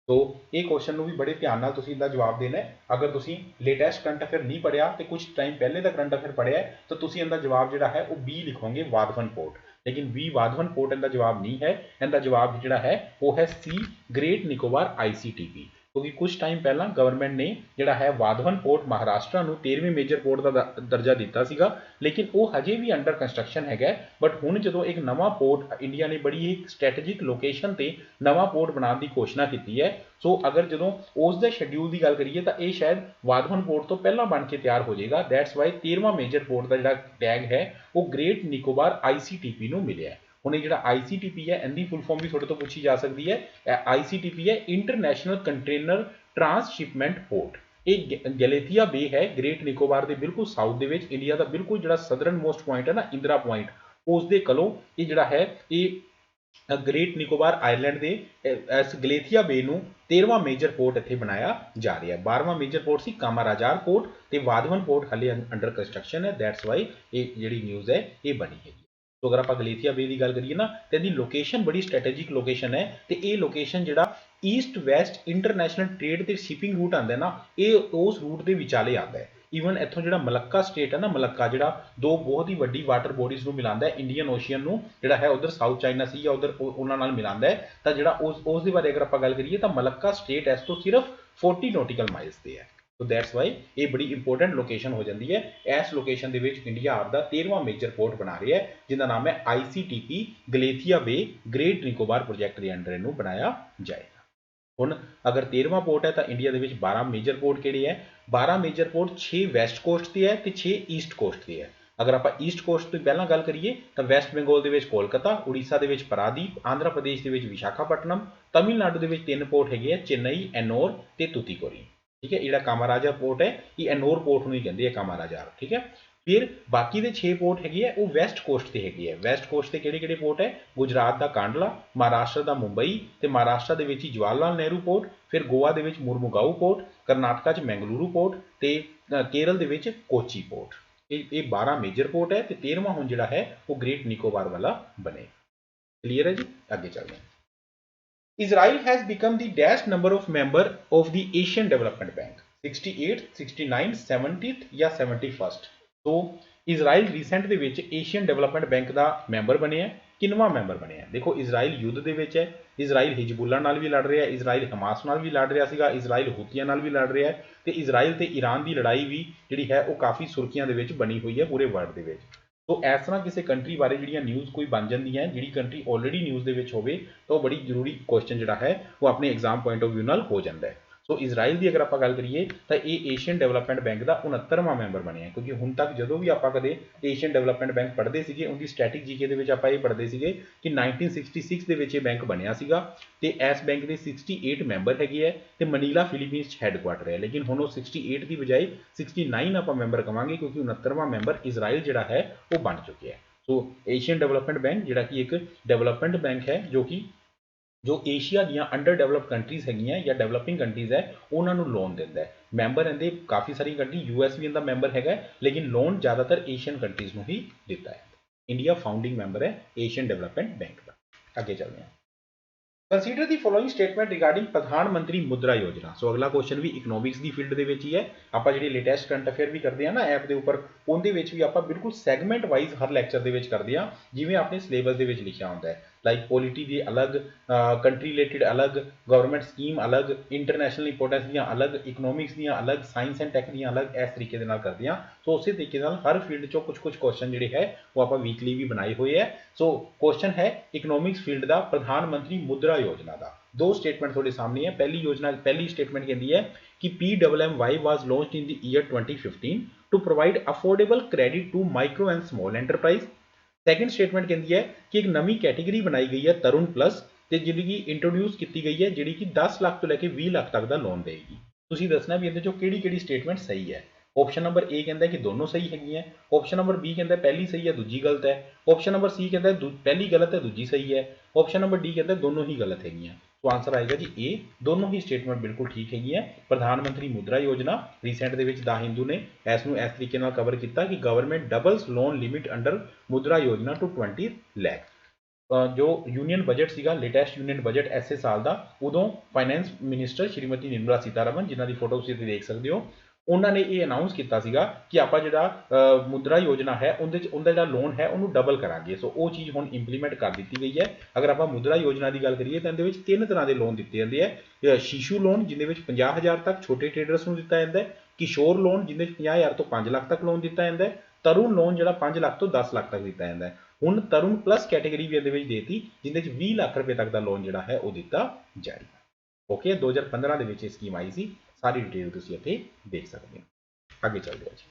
तो ये question भी बड़े ध्यान नाल तुसीं इहदा जवाब देना है। अगर तुसीं लेटेस्ट करंट अफेयर नहीं पढ़िया तो कुछ टाइम पहले का करंट अफेयर पढ़िया है तो तुसीं इहदा जवाब जिहड़ा है वो बी लिखोगे वाधवन पोर्ट, लेकिन बी वाधवन पोर्ट इहदा जवाब नहीं है। इहदा जवाब जिहड़ा है वो है सी ग्रेट निकोबार ICTP, क्योंकि कुछ टाइम पहला गवर्नमेंट ने जिहड़ा है वाधवन पोर्ट महाराष्ट्र ਨੂੰ 13वें मेजर पोर्ट का दर्जा दिता सीगा, लेकिन वो हजे भी अंडर कंस्ट्रक्शन है। बट हुण जदों एक नवा पोर्ट इंडिया ने बड़ी ही स्ट्रैटेजिक लोकेशन ते नवा पोर्ट बनाने की घोषणा की है। सो अगर जदों उसके शेड्यूल की गल करिए तो यह शायद वाधवन पोर्ट तो पहला बन के तैयार हो जाएगा। दैट्स वाई 13वां मेजर पोर्ट का जिहड़ा टैग है वो ग्रेट निकोबार ICTP ਨੂੰ मिलिਆ। ਹੁਣ ਇਹ ਜਿਹੜਾ ICTP है इनकी फुल फॉर्म भी थोड़े तो पूछी जा सकती है। ICTP है इंटरनेशनल कंटेनर ट्रांसशिपमेंट पोर्ट। ये गैलेथिया बे है ग्रेट निकोबार के बिल्कुल साउथ के इंडिया का बिल्कुल जो सदਰਨ मोस्ट पॉइंट है ना इंदिरा पॉइंट, उसके कलों ये जोड़ा है ये ग्रेट निकोबार आइलैंड के इस गलेथिया बे ਨੂੰ 13वां मेजर पोर्ट इत्थे बनाया जा रहा है। 12वां मेजर पोर्ट सी कामाराजार पोर्ट ते वाधवन पोर्ट हले अंडर कंस्ट्रक्शन है। दैट्स वाई ये जी न्यूज़ है ये बनी है। तो अगर आप गलेथिया बे की गल करिए ना तो इसकी लोकेशन बड़ी स्ट्रैटेजिक लोकेशन है। तो ये लोकेशन जो ईस्ट वैसट इंटरनेशनल ट्रेड के शिपिंग रूट आता है ना, ये उस रूट के विचाले आता है। ईवन इतों जो मलक्का स्टेट है ना, मलक्का जो दो बहुत ही वड्डी वाटर बॉडीज़ को मिलाता है, इंडियन ओशियन को जोड़ा है उधर साउथ चाइना सी या उधर उन्होंने मिलाता है। तो जो उस बारे अगर आप गल करिए तो मलक्का स्टेट इस तो सिर्फ 40 नॉटिकल माइल्स से है। तो दैट्स वाई ये बड़ी इंपोर्टेंट लोकेशन हो जाती है। इस लोकेशन के इंडिया आपका 13वां मेजर पोर्ट बना रहा है जिसका नाम है ICTP गलेथिया बे ग्रेट निकोबार प्रोजैक्ट के अंडर इनू बनाया जाएगा। हुण अगर 13वां पोर्ट है तो इंडिया के 12 मेजर पोर्ट किहड़े है? 12 मेजर पोर्ट 6 वैसट कोस्ट से है तो 6 ईस्ट कोस्ट से है। अगर आप ईस्ट कोस्ट तो पहला गल करिए तो वैसट बंगाल के कोलकाता, उड़ीसा के परादीप, आंध्र प्रदेश के विशाखापट्टनम, तमिलनाडु के 3 पोर्ट है चेन्नई, एनोर ते तुतीकोरी। ठीक है, जो कामाराजा पोर्ट है ये एनोर पोर्ट में ही कहते हैं कामाराजा। ठीक है, फिर बाकी के 6 पोर्ट है वो वैसट कोस्ट से है। वैसट कोस्ट से किहड़े पोर्ट है? गुजरात का कांडला, महाराष्ट्र का मुंबई, तो महाराष्ट्र के जवाहरलाल नेहरू पोर्ट, फिर गोवा के मुरमुगाओ पोर्ट, कर्नाटका मंगलुरु पोर्ट, तो केरल के कोची पोर्ट। ये 12 मेजर पोर्ट है। तो 13वां हुण जिहड़ा है वो ग्रेट निकोबार वाला बने। क्लीयर है जी? आगे चलते हैं। Israel has become the dash number of member of the Asian Development Bank, 68th, 69th, 70th या 71st। तो इजराइल रीसेंट ਦੇ ਵਿੱਚ ਏਸ਼ੀਅਨ ਡਿਵੈਲਪਮੈਂਟ ਬੈਂਕ ਦਾ ਮੈਂਬਰ ਬਣਿਆ। ਕਿੰਨਵਾਂ ਮੈਂਬਰ ਬਣਿਆ? ਦੇਖੋ ਇਜ਼ਰਾਈਲ ਯੁੱਧ ਦੇ ਵਿੱਚ ਹੈ, ਇਜ਼ਰਾਈਲ ਹਿਜਬੁੱਲਾ ਨਾਲ ਵੀ ਲੜ ਰਿਹਾ ਹੈ, ਇਜ਼ਰਾਈਲ ਹਮਾਸ ਨਾਲ ਵੀ ਲੜ ਰਿਹਾ ਸੀਗਾ, ਇਜ਼ਰਾਈਲ ਹੂਤੀਆਂ ਨਾਲ ਵੀ ਲੜ ਰਿਹਾ ਹੈ, ਤੇ ਇਜ਼ਰਾਈਲ ਤੇ ਈਰਾਨ ਦੀ ਲੜਾਈ ਵੀ ਜਿਹੜੀ ਹੈ ਉਹ ਕਾਫੀ ਸੁਰਖੀਆਂ ਦੇ ਵਿੱਚ ਬਣੀ ਹੋਈ ਹੈ ਪੂਰੇ ਵਰਲਡ ਦੇ ਵਿੱਚ। तो इस तरह किसी कंट्री बारे जो न्यूज़ कोई बन जाती है जी कंट्री ऑलरेडी न्यूज़ के हो तो बड़ी जरूरी क्वेश्चन जोड़ा है वो अपने एग्जाम पॉइंट ऑफ व्यू नाल हो जाता है। सो इजराइल की अगर आप गल करिए तो ये एशियन डेवलपमेंट बैंक का 69वां मैंबर बने। क्योंकि हुण तक जो भी आप कदे एशियन डेवलपमेंट बैंक पढ़ते थे उनकी स्टैटिक जीके आप ये पढ़ते थे कि 1966 के बैंक बनया सीगा ते इस बैंक के 68 मैंबर है तो मनीला फिलीपीनस हैडकुआटर है। लेकिन हुण 68 की बजाय 69 आप मैंबर कहांगे क्योंकि 69वां मैंबर इजराइल जोड़ा है वो बन चुके हैं। सो एशियन डेवलपमेंट बैंक जोड़ा कि एक डेवलपमेंट बैंक है जो Asia the under develop countries है या डेवलपिंग कंट्रीज़ है उन्होंने लोन देता है। मैंबर इनके काफ़ी सारी कंट्री US भी इनका मैंबर है, लेकिन लोन ज़्यादातर एशियन कंट्रीज़ को ही देता है। इंडिया फाउंडिंग मैंबर है एशियन डेवलपमेंट बैंक का। आगे चलते हैं। Consider the following statement regarding प्रधानमंत्री मुद्रा योजना। सो अगला क्वेश्चन भी इकनॉमिक्स की फील्ड के ही है। आप जी लेटेस्ट करंट अफेयर भी करते हैं ना ऐप के उपर, उनके भी आप बिल्कुल सैगमेंट वाइज हर लैक्चर के करते हैं जिमें अपने सिलेबस के लिखा होता है। ਲਾਈਕ ਪੋਲਿਟੀ ਦੀ ਅਲੱਗ, ਕੰਟਰੀ ਰਿਲੇਟਿਡ ਅਲੱਗ, ਗਵਰਨਮੈਂਟ ਸਕੀਮ ਅਲੱਗ, ਇੰਟਰਨੈਸ਼ਨਲ ਇੰਪੋਰਟੈਂਸ ਦੀਆਂ ਅਲੱਗ, ਇਕਨੋਮਿਕਸ ਦੀਆਂ ਅਲੱਗ, ਸਾਇੰਸ ਐਂਡ ਟੈਕ ਦੀਆਂ ਅਲੱਗ, ਇਸ ਤਰੀਕੇ ਦੇ ਨਾਲ ਕਰਦੇ ਹਾਂ। ਸੋ ਉਸੇ ਤਰੀਕੇ ਨਾਲ ਹਰ ਫੀਲਡ 'ਚੋਂ ਕੁਝ ਕੁਐਸਚਨ ਜਿਹੜੇ ਹੈ ਉਹ ਆਪਾਂ ਵੀਕਲੀ ਵੀ ਬਣਾਏ ਹੋਏ ਹੈ। ਸੋ ਕੁਐਸਚਨ ਹੈ ਇਕਨੋਮਿਕਸ ਫੀਲਡ ਦਾ ਪ੍ਰਧਾਨ ਮੰਤਰੀ ਮੁਦਰਾ ਯੋਜਨਾ ਦਾ। ਦੋ ਸਟੇਟਮੈਂਟ ਤੁਹਾਡੇ ਸਾਹਮਣੇ ਹੈ। ਪਹਿਲੀ ਸਟੇਟਮੈਂਟ ਕਹਿੰਦੀ ਹੈ ਕਿ PMMY was launched in the year 2015 to provide affordable credit to micro and small enterprise। Second statement ਕਹਿੰਦੀ ਹੈ ਕਿ ਇੱਕ ਨਵੀਂ ਕੈਟੇਗਰੀ ਬਣਾਈ ਗਈ ਹੈ ਤਰੁਣ ਪਲੱਸ, ਤੇ ਜਿਹੜੀ ਇੰਟਰੋਡਿਊਸ ਕੀਤੀ ਗਈ ਹੈ, ਜਿਹੜੀ ਕਿ 10 ਲੱਖ ਤੋਂ ਲੈ ਕੇ 20 ਲੱਖ ਤੱਕ ਦਾ ਲੋਨ ਦੇਗੀ। ਤੁਸੀਂ ਦੱਸਣਾ ਵੀ ਇਹਦੇ ਚੋਂ ਕਿਹੜੀ ਸਟੇਟਮੈਂਟ ਸਹੀ ਹੈ। ਆਪਸ਼ਨ ਨੰਬਰ ਏ ਕਹਿੰਦਾ ਕਿ ਦੋਨੋਂ ਸਹੀ ਹੈਗੀਆਂ, ਆਪਸ਼ਨ ਨੰਬਰ ਬੀ ਕਹਿੰਦਾ ਪਹਿਲੀ ਸਹੀ ਹੈ ਦੂਜੀ ਗਲਤ ਹੈ, ਆਪਸ਼ਨ ਨੰਬਰ ਸੀ ਕਹਿੰਦਾ ਪਹਿਲੀ ਗਲਤ ਹੈ ਦੂਜੀ ਸਹੀ ਹੈ, ਆਪਸ਼ਨ ਨੰਬਰ ਡੀ ਕਹਿੰਦਾ ਦੋਨੋਂ ਹੀ ਗਲਤ ਹੈਗੀਆਂ। ਸੋ ਆਂਸਰ ਆਏਗਾ ਜੀ ਏ, ਦੋਨੋਂ ਹੀ ਸਟੇਟਮੈਂਟ ਬਿਲਕੁਲ ਠੀਕ ਹੈਗੀਆਂ। ਪ੍ਰਧਾਨ ਮੰਤਰੀ ਮੁਦਰਾ ਯੋਜਨਾ ਰੀਸੈਂਟ ਦੇ ਵਿੱਚ ਦਾ ਹਿੰਦੂ ਨੇ ਇਸ ਨੂੰ ਇਸ ਤਰੀਕੇ ਨਾਲ ਕਵਰ ਕੀਤਾ ਕਿ ਗਵਰਨਮੈਂਟ ਡਬਲਸ ਲੋਨ ਲਿਮਿਟ ਅੰਡਰ ਮੁਦਰਾ ਯੋਜਨਾ ਟੂ 20 ਲੱਖ। ਜੋ ਯੂਨੀਅਨ ਬਜਟ ਸੀਗਾ, ਲੇਟੈਸਟ ਯੂਨੀਅਨ ਬਜਟ ਐਸੇ ਸਾਲ ਦਾ, ਉਦੋਂ ਫਾਈਨੈਂਸ ਮਿਨਿਸਟਰ ਸ਼੍ਰੀਮਤੀ ਨਿਰਮਲਾ ਸੀਤਾਰਮਨ, ਜਿਨ੍ਹਾਂ ਦੀ ਫੋਟੋ ਤੁਸੀਂ ਦੇਖ ਸਕਦੇ ਹੋ, ਉਹਨਾਂ ਨੇ ਇਹ ਅਨਾਉਂਸ ਕੀਤਾ ਸੀਗਾ ਕਿ ਆਪਾਂ ਜਿਹੜਾ ਮੁਦਰਾ ਯੋਜਨਾ ਹੈ ਉਹਦਾ ਜਿਹੜਾ ਲੋਨ ਹੈ ਉਹਨੂੰ ਡਬਲ ਕਰਾਂਗੇ। ਸੋ ਉਹ ਚੀਜ਼ ਹੁਣ ਇੰਪਲੀਮੈਂਟ ਕਰ ਦਿੱਤੀ ਗਈ ਹੈ। ਅਗਰ ਆਪਾਂ ਮੁਦਰਾ ਯੋਜਨਾ ਦੀ ਗੱਲ ਕਰੀਏ ਤਾਂ ਇਹਦੇ ਵਿੱਚ 3 ਤਰ੍ਹਾਂ ਦੇ ਲੋਨ ਦਿੱਤੇ ਜਾਂਦੇ ਹੈ। ਸ਼ੀਸ਼ੂ ਲੋਨ ਜਿਹਦੇ ਵਿੱਚ 50,000 ਤੱਕ ਛੋਟੇ ਟ੍ਰੇਡਰਸ ਨੂੰ ਦਿੱਤਾ ਜਾਂਦਾ ਹੈ, ਕਿਸ਼ੋਰ ਲੋਨ ਜਿਹਦੇ ਵਿੱਚ 50,000 ਤੋਂ 5 ਲੱਖ ਤੱਕ ਲੋਨ ਦਿੱਤਾ ਜਾਂਦਾ ਹੈ, ਤਰੁਣ ਲੋਨ ਜਿਹੜਾ 5 ਲੱਖ ਤੋਂ 10 ਲੱਖ ਤੱਕ ਦਿੱਤਾ ਜਾਂਦਾ ਹੈ। ਹੁਣ ਤਰੁਣ ਪਲੱਸ ਕੈਟੇਗਰੀ ਵੀ ਇਹਦੇ ਵਿੱਚ ਦੇਤੀ, ਜਿਹਦੇ ਵਿੱਚ 20 ਲੱਖ ਰੁਪਏ ਤੱਕ ਦਾ ਲੋਨ ਜਿਹੜਾ ਹੈ ਉਹ ਦਿੱਤਾ ਜਾਏਗਾ। ਓਕੇ, 2015 ਦੇ ਵਿੱਚ ਇਹ ਸਕੀਮ ਆਈ ਸੀ, ਸਾਰੀ ਡਿਟੇਲ ਤੁਸੀਂ ਇੱਥੇ ਦੇਖ ਸਕਦੇ ਹੋ। आगे चल रहा है।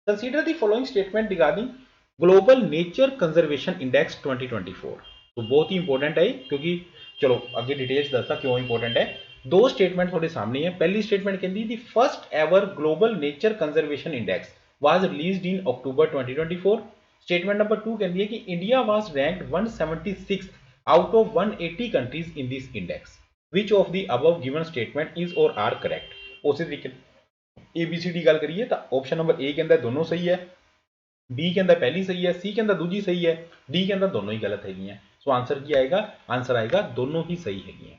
Consider the following statement regarding global nature conservation index 2024। तो बहुत ही इंपॉर्टेंट है, क्योंकि चलो आगे डिटेल्स दसदा क्यों इंपॉर्टेंट है। दो स्टेटमेंट थोड़े सामने है। पहली स्टेटमेंट कहती the first ever global nature conservation index was released in October 2024। Statement number 2 कहती है कि India was ranked 176 out of 180 countries in this index. Which of the above given statement is और are correct. उसी तरीके ABCD ਗੱਲ ਕਰੀਏ ਤਾਂ option number A ਕਹਿੰਦਾ ਦੋਨੋਂ ਸਹੀ ਹੈ, B ਕਹਿੰਦਾ ਪਹਿਲੀ ਸਹੀ ਹੈ, C ਕਹਿੰਦਾ ਦੂਜੀ ਸਹੀ ਹੈ, D ਕਹਿੰਦਾ ਦੋਨੋਂ ਹੀ ਗਲਤ ਹੈਗੀਆਂ। ਸੋ ਆਨਸਰ ਕੀ ਆਏਗਾ? ਆਨਸਰ ਆਏਗਾ ਦੋਨੋਂ ਹੀ ਸਹੀ ਹੈਗੀਆਂ।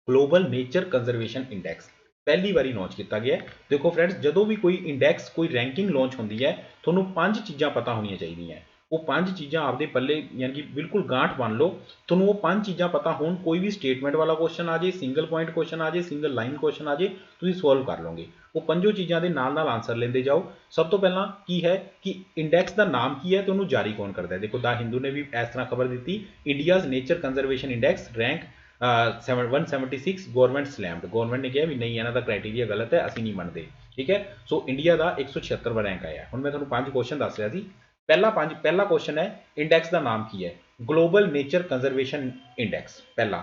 ਗਲੋਬਲ ਨੇਚਰ ਕੰਜ਼ਰਵੇਸ਼ਨ ਇੰਡੈਕਸ ਪਹਿਲੀ ਵਾਰੀ ਲਾਂਚ ਕੀਤਾ ਗਿਆ। ਦੇਖੋ ਫਰੈਂਡਸ, ਜਦੋਂ ਵੀ ਕੋਈ ਇੰਡੈਕਸ, ਕੋਈ ਰੈਂਕਿੰਗ ਲਾਂਚ ਹੁੰਦੀ ਹੈ, ਤੁਹਾਨੂੰ 5 ਚੀਜ਼ਾਂ ਪਤਾ ਹੋਣੀਆਂ ਚਾਹੀਦੀਆਂ। ਉਹ 5 ਚੀਜ਼ਾਂ ਆਪਦੇ ਪੱਲੇ ਯਾਨੀ ਕਿ ਬਿਲਕੁਲ ਗਾਂਠ ਬਣ ਲਓ। ਤੁਹਾਨੂੰ ਉਹ 5 ਚੀਜ਼ਾਂ ਪਤਾ ਹੋਣ, ਕੋਈ ਵੀ ਸਟੇਟਮੈਂਟ ਵਾਲਾ ਕੁਐਸਚਨ ਆ ਜੇ, ਸਿੰਗਲ ਪੁਆਇੰਟ ਕੁਐਸਚਨ ਆ ਜੇ, ਸਿੰਗਲ ਲਾਈਨ ਕੁਐਸਚਨ ਆ ਜੇ, ਤੁਸੀਂ ਸੋਲਵ ਕਰ ਲਓਗੇ। ਉਹ ਪੰਜੋ ਚੀਜ਼ਾਂ ਦੇ ਨਾਲ ਨਾਲ ਆਨਸਰ ਲੈਂਦੇ ਜਾਓ। ਸਭ ਤੋਂ ਪਹਿਲਾਂ ਕੀ ਹੈ ਕਿ ਇੰਡੈਕਸ ਦਾ ਨਾਮ ਕੀ ਹੈ ਤੇ ਉਹਨੂੰ ਜਾਰੀ ਕੌਣ ਕਰਦਾ ਹੈ। ਦੇਖੋ ਦਾ ਹਿੰਦੂ ਨੇ ਵੀ ਇਸ ਤਰ੍ਹਾਂ ਖਬਰ ਦਿੱਤੀ, India's nature conservation index rank 176 government slammed. Government ਨੇ ਕਿਹਾ ਵੀ ਨਹੀਂ, ਇਹਨਾਂ ਦਾ ਕ੍ਰਾਈਟੇਰੀਆ ਗਲਤ ਹੈ, ਅਸੀਂ ਨਹੀਂ ਮੰਨਦੇ। ਠੀਕ ਹੈ, ਸੋ ਇੰਡੀਆ ਦਾ 176ਵਾਂ ਰੈਂਕ ਆਇਆ। ਹੁਣ ਮੈਂ ਤੁਹਾਨੂੰ 5 ਕੁਐਸਚਨ ਦੱਸ ਰਿਹਾ ਸੀ। ਪਹਿਲਾ ਕੁਐਸਚਨ ਹੈ ਇੰਡੈਕਸ ਦਾ ਨਾਮ ਕੀ ਹੈ? Global nature conservation index. ਪਹਿਲਾ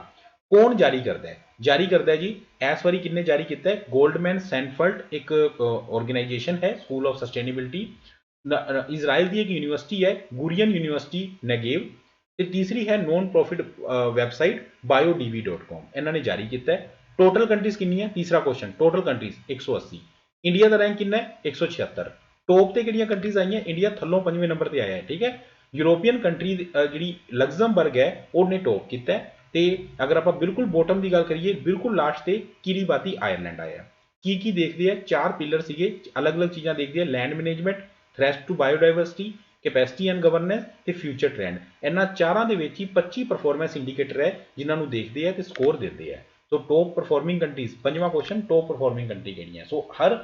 ਕੌਣ ਜਾਰੀ ਕਰਦਾ ਹੈ? ਜਾਰੀ ਕਰਦਾ ਹੈ ਜੀ ਇਸ ਵਾਰੀ ਕਿੰਨੇ ਜਾਰੀ ਕੀਤਾ ਹੈ? ਗੋਲਡਮੈਨ ਸੈਨਫਰਡ ਇੱਕ ਆਰਗੇਨਾਈਜੇਸ਼ਨ ਹੈ, ਸਕੂਲ ਆਫ ਸਸਟੇਨੇਬਿਲਿਟੀ। ਇਜ਼ਰਾइल ਦੀ ਇੱਕ ਯੂਨੀਵਰਸਿਟੀ ਹੈ, ਗੁਰੀਅਨ ਯੂਨੀਵਰਸਿਟੀ ਨੇਗੇਵ। ਤੇ ਤੀਸਰੀ ਹੈ ਨੋਨ ਪ੍ਰੋਫਿਟ ਵੈਬਸਾਈਟ biodv.com, ਇਹਨਾਂ ਨੇ ਜਾਰੀ ਕੀਤਾ ਹੈ। ਟੋਟਲ ਕੰਟਰੀਜ਼ ਕਿੰਨੀਆਂ? ਤੀਸਰਾ ਕੁਐਸਚਨ, ਟੋਟਲ ਕੰਟਰੀਜ਼ 180। ਇੰਡੀਆ ਦਾ ਰੈਂਕ ਕਿੰਨਾ ਹੈ? 176। ਟੋਪ ਤੇ ਕਿਹੜੀਆਂ ਕੰਟਰੀਜ਼ ਆਈਆਂ? ਇੰਡੀਆ ਥੱਲੋਂ 5ਵੇਂ ਨੰਬਰ ਤੇ ਆਇਆ ਹੈ। ਠੀਕ ਹੈ, ਯੂਰੋਪੀਅਨ ਕੰਟਰੀ ਜਿਹੜੀ ਲਗਜ਼ਮਬਰਗ ਹੈ ਉਹਨੇ ਟੋਪ ਕੀਤਾ। ਤੇ ਅਗਰ ਆਪਾਂ ਬਿਲਕੁਲ ਬੋਟਮ ਦੀ ਗੱਲ ਕਰੀਏ, ਬਿਲਕੁਲ ਲਾਸਟ ਤੇ ਕਿਰੀਬਾਤੀ ਆਇਰਲੈਂਡ ਆਇਆ। ਕੀ ਦੇਖਦੇ ਆ? 4 ਪਿਲਰ ਸੀਗੇ, ਅਲੱਗ-ਅਲੱਗ ਚੀਜ਼ਾਂ ਦੇਖਦੇ ਆ। Land management, threat to biodiversity, capacity and governance ਤੇ ਫਿਊਚਰ ਟ੍ਰੈਂਡ। ਇਹਨਾਂ ਚਾਰਾਂ ਦੇ ਵਿੱਚ ਹੀ 25 ਪਰਫਾਰਮੈਂਸ ਇੰਡੀਕੇਟਰ ਹੈ ਜਿਨ੍ਹਾਂ ਨੂੰ ਦੇਖਦੇ ਆ ਤੇ ਸਕੋਰ ਦਿੰਦੇ ਆ। ਸੋ ਟੋਪ ਪਰਫਾਰਮਿੰਗ ਕੰਟਰੀਜ਼, ਪੰਜਵਾਂ ਕੁਐਸਚਨ, ਟੋਪ ਪਰਫਾਰਮਿੰਗ ਕੰਟਰੀ ਕਿਹੜੀਆਂ। ਸੋ ਹਰ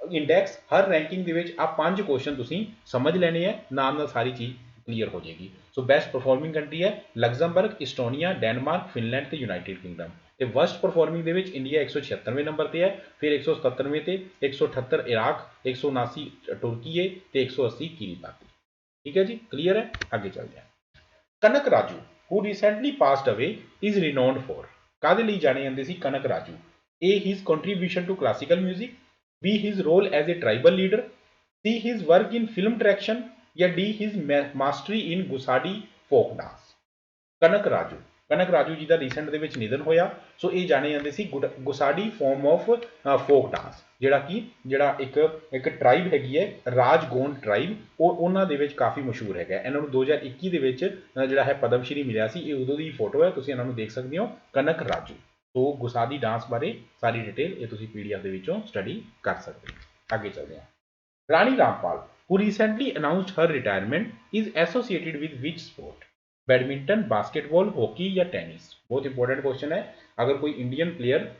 ਇੰਡੈਕਸ, ਹਰ ਰੈਂਕਿੰਗ ਦੇ ਵਿੱਚ ਆ 5 ਕੁਐਸਚਨ ਤੁਸੀਂ ਸਮਝ ਲੈਣੇ ਆ, ਨਾਲ ਸਾਰੀ ਚੀਜ਼ ਕਲੀਅਰ ਹੋ ਜਾਏਗੀ। ਸੋ ਬੈਸਟ ਪਰਫਾਰਮਿੰਗ ਕੰਟਰੀ ਹੈ ਲਗਜ਼ਮਬਰਗ, ਇਸਟੋਨੀਆ, ਡੈਨਮਾਰਕ, ਫਿਨਲੈਂਡ ਤੇ ਯੂਨਾਈਟਿਡ ਕਿੰਗਡਮ। ਤੇ ਵਰਸਟ ਪਰਫਾਰਮਿੰਗ ਦੇ ਵਿੱਚ ਇੰਡੀਆ 176ਵੇਂ ਨੰਬਰ ਤੇ ਹੈ, ਫਿਰ 177ਵੇਂ ਤੇ 178 ਇਰਾਕ, 179 ਤੁਰਕੀ ਹੈ ਤੇ 180 ਕਿਰੀਬਾਤੀ। ਠੀਕ ਹੈ ਜੀ, ਕਲੀਅਰ ਹੈ। ਅੱਗੇ ਚੱਲਦੇ ਹਾਂ। ਕਨਕ Raju who recently passed away is renowned for। ਕਾਹਦੇ ਲਈ ਜਾਣੇ ਜਾਂਦੇ ਸੀ ਕਨਕ Raju? A his contribution to classical music, B his role as a tribal leader, C his work in film direction, ਜਾਂ D his mastery in ਗੁਸਾਡੀ folk dance। ਕਨਕ ਰਾਜੂ ਜੀ ਦਾ recent ਦੇ ਵਿੱਚ ਨਿਧਨ ਹੋਇਆ। ਸੋ ਇਹ ਜਾਣੇ ਜਾਂਦੇ ਸੀ ਗੁਸਾਡੀ ਫਾਰਮ ਆਫ ਫੋਕ ਡਾਂਸ, ਜਿਹੜਾ ਇੱਕ ਟ੍ਰਾਈਬ ਹੈਗੀ ਹੈ, ਰਾਜਗੋਂਡ ਟ੍ਰਾਈਬ, ਉਹ ਉਹਨਾਂ ਦੇ ਵਿੱਚ ਕਾਫੀ ਮਸ਼ਹੂਰ ਹੈਗਾ। ਇਹਨਾਂ ਨੂੰ 2021 ਦੇ ਵਿੱਚ ਜਿਹੜਾ ਹੈ ਪਦਮ ਸ਼੍ਰੀ ਮਿਲਿਆ ਸੀ। ਇਹ ਉਦੋਂ ਦੀ ਫੋਟੋ ਹੈ, ਤੁਸੀਂ ਇਹਨਾਂ ਨੂੰ ਦੇਖ ਸਕਦੇ ਹੋ, ਕਨਕ ਰਾਜੂ। ਸੋ ਗੁਸਾਡੀ ਡਾਂਸ ਬਾਰੇ ਸਾਰੀ ਡਿਟੇਲ ਇਹ ਤੁਸੀਂ PDF ਦੇ ਵਿੱਚੋਂ ਸਟੱਡੀ ਕਰ ਸਕਦੇ ਹੋ। ਅੱਗੇ ਚੱਲਦੇ ਹਾਂ। ਰਾਣੀ Rampal who recently announced her retirement is associated with which sport? Badminton, basketball, hockey या टेनिस? बहुत इंपॉर्टेंट क्वेश्चन है। अगर कोई इंडियन प्लेयर,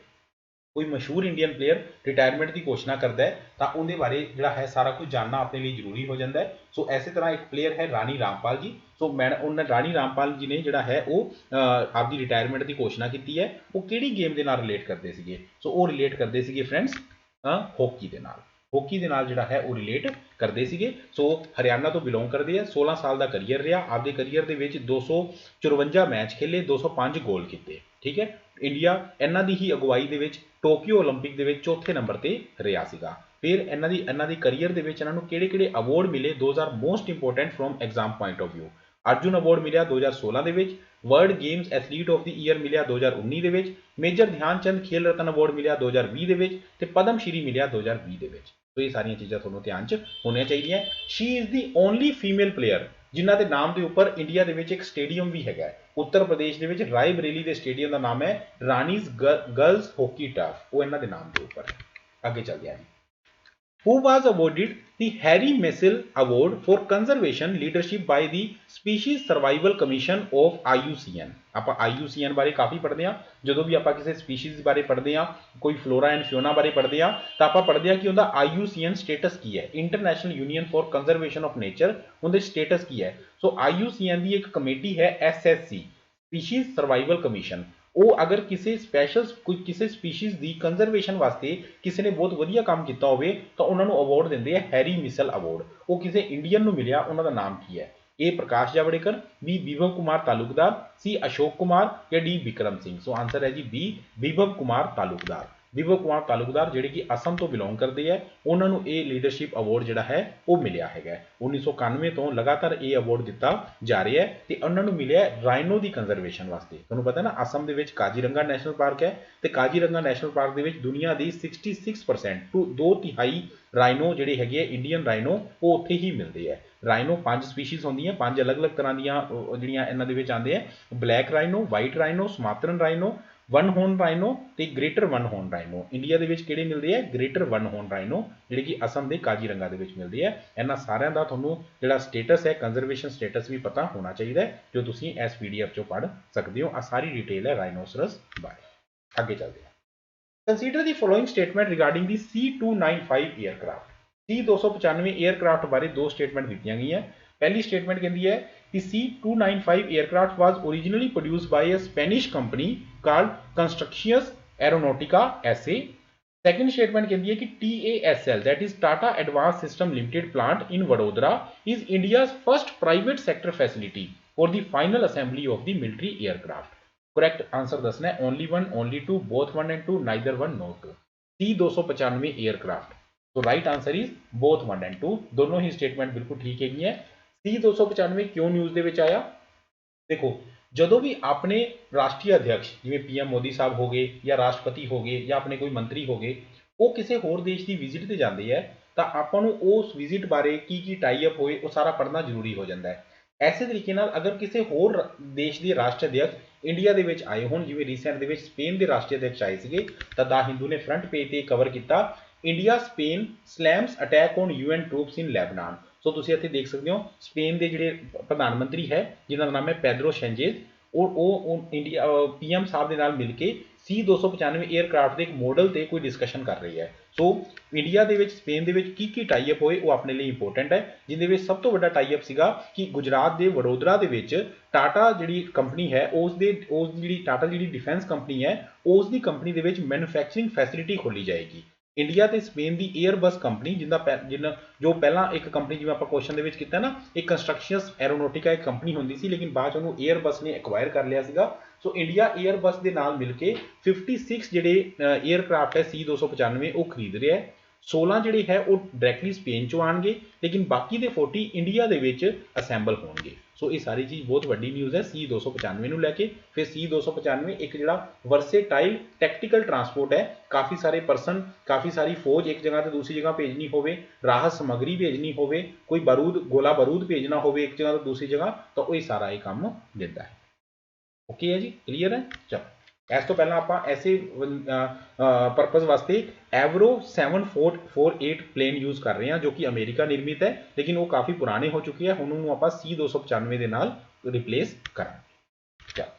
कोई मशहूर इंडियन प्लेयर रिटायरमेंट की घोषणा करता है तो उनके बारे जो है सारा कुछ जानना अपने लिए जरूरी हो जाता है। सो इस तरह एक प्लेयर है रानी रामपाल जी। सो मैडम उन्हें रानी रामपाल जी ने जोड़ा है वो आपकी रिटायरमेंट की घोषणा की है। वो किहड़ी गेम के नाल रिलेट करते थे? सो वो रिलेट करते थे फ्रेंड्स हॉकी के नाल। हॉकी के नाल जोड़ा है वो रिलेट करते थे। सो हरियाणा तो बिलोंग करते हैं। 16 साल का करियर रहा। आपके करियर के 254 मैच खेले, 205 गोल किए। ठीक है। इंडिया इन्हों की ही अगुवाई के टोक्यो ओलंपिक के चौथे नंबर पर रहा सीगा। फिर इन्हों की करियर के इन्हों किहड़े अवॉर्ड मिले? Those are most important from exam point of view. Arjuna award मिले 2016 के, world games athlete of the year मिले 2019 के, मेजर ध्यानचंद खेल रत्न अवॉर्ड मिले 2020 के, पद्म श्री मिले 2020 के। तो ये सारिया चीज़ा थोड़ा ध्यान च होनी चाहिए। She is the only female player जिन्हों के नाम के उपर इंडिया के एक स्टेडियम भी है। उत्तर प्रदेश के रायबरेली के स्टेडियम का नाम है रानीज गर्ल्स हॉकी टर्फ, वो इन्हों के नाम के उपर है। आगे चल गया। Who was awarded the Harry Messel Award for Conservation Leadership by the Species Survival Commission of IUCN? आप IUCN बारे काफ़ी पढ़ते हैं। जो भी आप किसी स्पीशीज़ बारे पढ़ते हैं, कोई फ्लोरा एंड फ्योना बारे पढ़ते हैं, तो आप पढ़ते हैं कि उनका IUCN स्टेटस की है, international union for conservation of nature, उनके स्टेटस की है। सो IUCN की एक कमेटी है SSC, स्पीशीज़ सर्वाइवल कमीशन। वो अगर किसी स्पैशल कोई किसी स्पीशीज़ की कंजरवेशन वास्ते किसी ने बहुत वधिया काम किया हो तो उन्होंने अवॉर्ड देंगे है हैरी मिसल अवॉर्ड। वो किसी इंडियन को मिले, उन्होंने नाम की है? ए प्रकाश जावड़ेकर, बी विभव कुमार तालुकदार, सी अशोक कुमार या D Vikram Singh? So answer है जी बी विभव कुमार तालुकदार। विभव कुमार तालुकदार जोड़े कि असम तो बिलोंग करते हैं, उन्होंने ये लीडरशिप अवॉर्ड जोड़ा है वो मिलया है। 1991 तो लगातार ये अवॉर्ड दिता जा रहा है तो उन्होंने मिले राइनो की कंजरवेशन वास्ते। तुहानूं पता है ना असम के काजीरंगा नैशनल पार्क है, तो काजीरंगा नैशनल पार्क के दुनिया की 66% टू 2/3 राइनो जोड़े है इंडियन राइनो वो उत्थे ही मिलते हैं। राइनो 5 स्पीशीज़ होंगी, 5 अलग अलग तरह दियाँ इन्होंने आते हैं। Black rhino, white rhino, Sumatran rhino, one horn rhino तो greater one horn rhino. India के मिलते हैं ग्रेटर वन हॉर्न राइनो जोड़े कि असम के काजीरंगा मिलते हैं। इन्होंने सारिया का थोड़ा जो स्टेटस है कंजरवेशन स्टेटस भी पता होना चाहिए जो तुम इस PDF चो पढ़ सकते हो। आ सारी डिटेल है राइनोसरस बारे। आगे चलते हैं। Consider the following statement regarding the C295 aircraft. C295 aircraft बारे दो स्टेटमेंट दी गई हैं। पहली स्टेटमेंट कहती है कि C295 aircraft was originally produced by a Spanish company called Construcciones Aeronauticas SA। Second statement कहती है कि TASL that is Tata advanced system limited plant in Vadodara is India's first private sector facility for the final assembly of the military aircraft. Correct answer दसना है only one, only two, both one and two, neither one no two. C295 aircraft, तो right answer is both one and to. दोनों ही statement बिल्कुल ठीक है। C295 क्यों news के आया? देखो जो भी अपने राष्ट्रीय अध्यक्ष जिमें PM मोदी साहब हो गए या राष्ट्रपति हो गए या अपने कोई मंत्री हो गए, वो किसी होर देश की विजिट पर जाते हैं तो आपको उस विजिट बारे की टाई अप होए वो सारा पढ़ना जरूरी हो जाता है। ऐसे तरीके अगर किसी होर देश के राष्ट्राध्यक्ष इंडिया के आए हो, जिमें रीसेंट के स्पेन के राष्ट्राध्यक्ष आए थे तो द हिंदू ने फ्रंट पेज पर कवर किया India Spain slams attack on UN troops in Lebanon. So तुम इतने देख सकते हो स्पेन के जोड़े प्रधानमंत्री है जिन्होंने नाम है पेड्रो सेंचेज, और इंडिया PM साहब के नाल मिलके C295 एयरक्राफ्ट के एक मॉडल से कोई डिस्कशन कर रही है। सो इंडिया के स्पेन के की टाई अप होए वो अपने लिए इंपोर्टेंट है, जिन्हें सब तो वड्डा टाई अप सीगा कि गुजरात के वडोदरा के टाटा जी कंपनी है जी टाटा जी डिफेंस कंपनी है उसकी कंपनी के मैन्युफैक्चरिंग फैसिलिटी खोली जाएगी। इंडिया तो स्पेन की एयरबस कंपनी जिन्ना जो पहला एक कंपनी जिवें आप क्वेश्चन किया ना एक कंस्ट्रक्शंस एरोनॉटिका एक कंपनी होंगी सी, लेकिन बाद उन्होंने एयरबस ने एक्वायर कर लिया सीगा। सो इंडिया एयरबस के नाल मिलके 56 जोड़े एयरक्राफ्ट है C295 वो खरीद रहा है। 16 जोड़े है वो डायरैक्टली स्पेन चो आएंगे, लेकिन बाकी के 40 इंडिया के असैंबल होंगे। सो ये सारी चीज़ बहुत वड्डी न्यूज़ है C295 लैके। फिर C295 एक जोड़ा वर्सेटाइल टैक्टिकल ट्रांसपोर्ट है, काफ़ी सारे परसन काफ़ी सारी फौज एक जगह से दूसरी जगह भेजनी हो, राहत समग्री भेजनी हो, कोई बारूद गोला बारूद भेजना हो एक जगह तो दूसरी जगह, तो वही सारा ये काम देता है। ओके है जी, क्लीयर है। चलो इस तो पहला आप ऐसे परपज़ वास्ते एवरो 748 प्लेन यूज़ कर रहे हैं जो कि अमेरिका निर्मित है, लेकिन वो काफ़ी पुराने हो चुके हैं। उन्होंने आप C295 के नाल रिप्लेस करांगे। चलो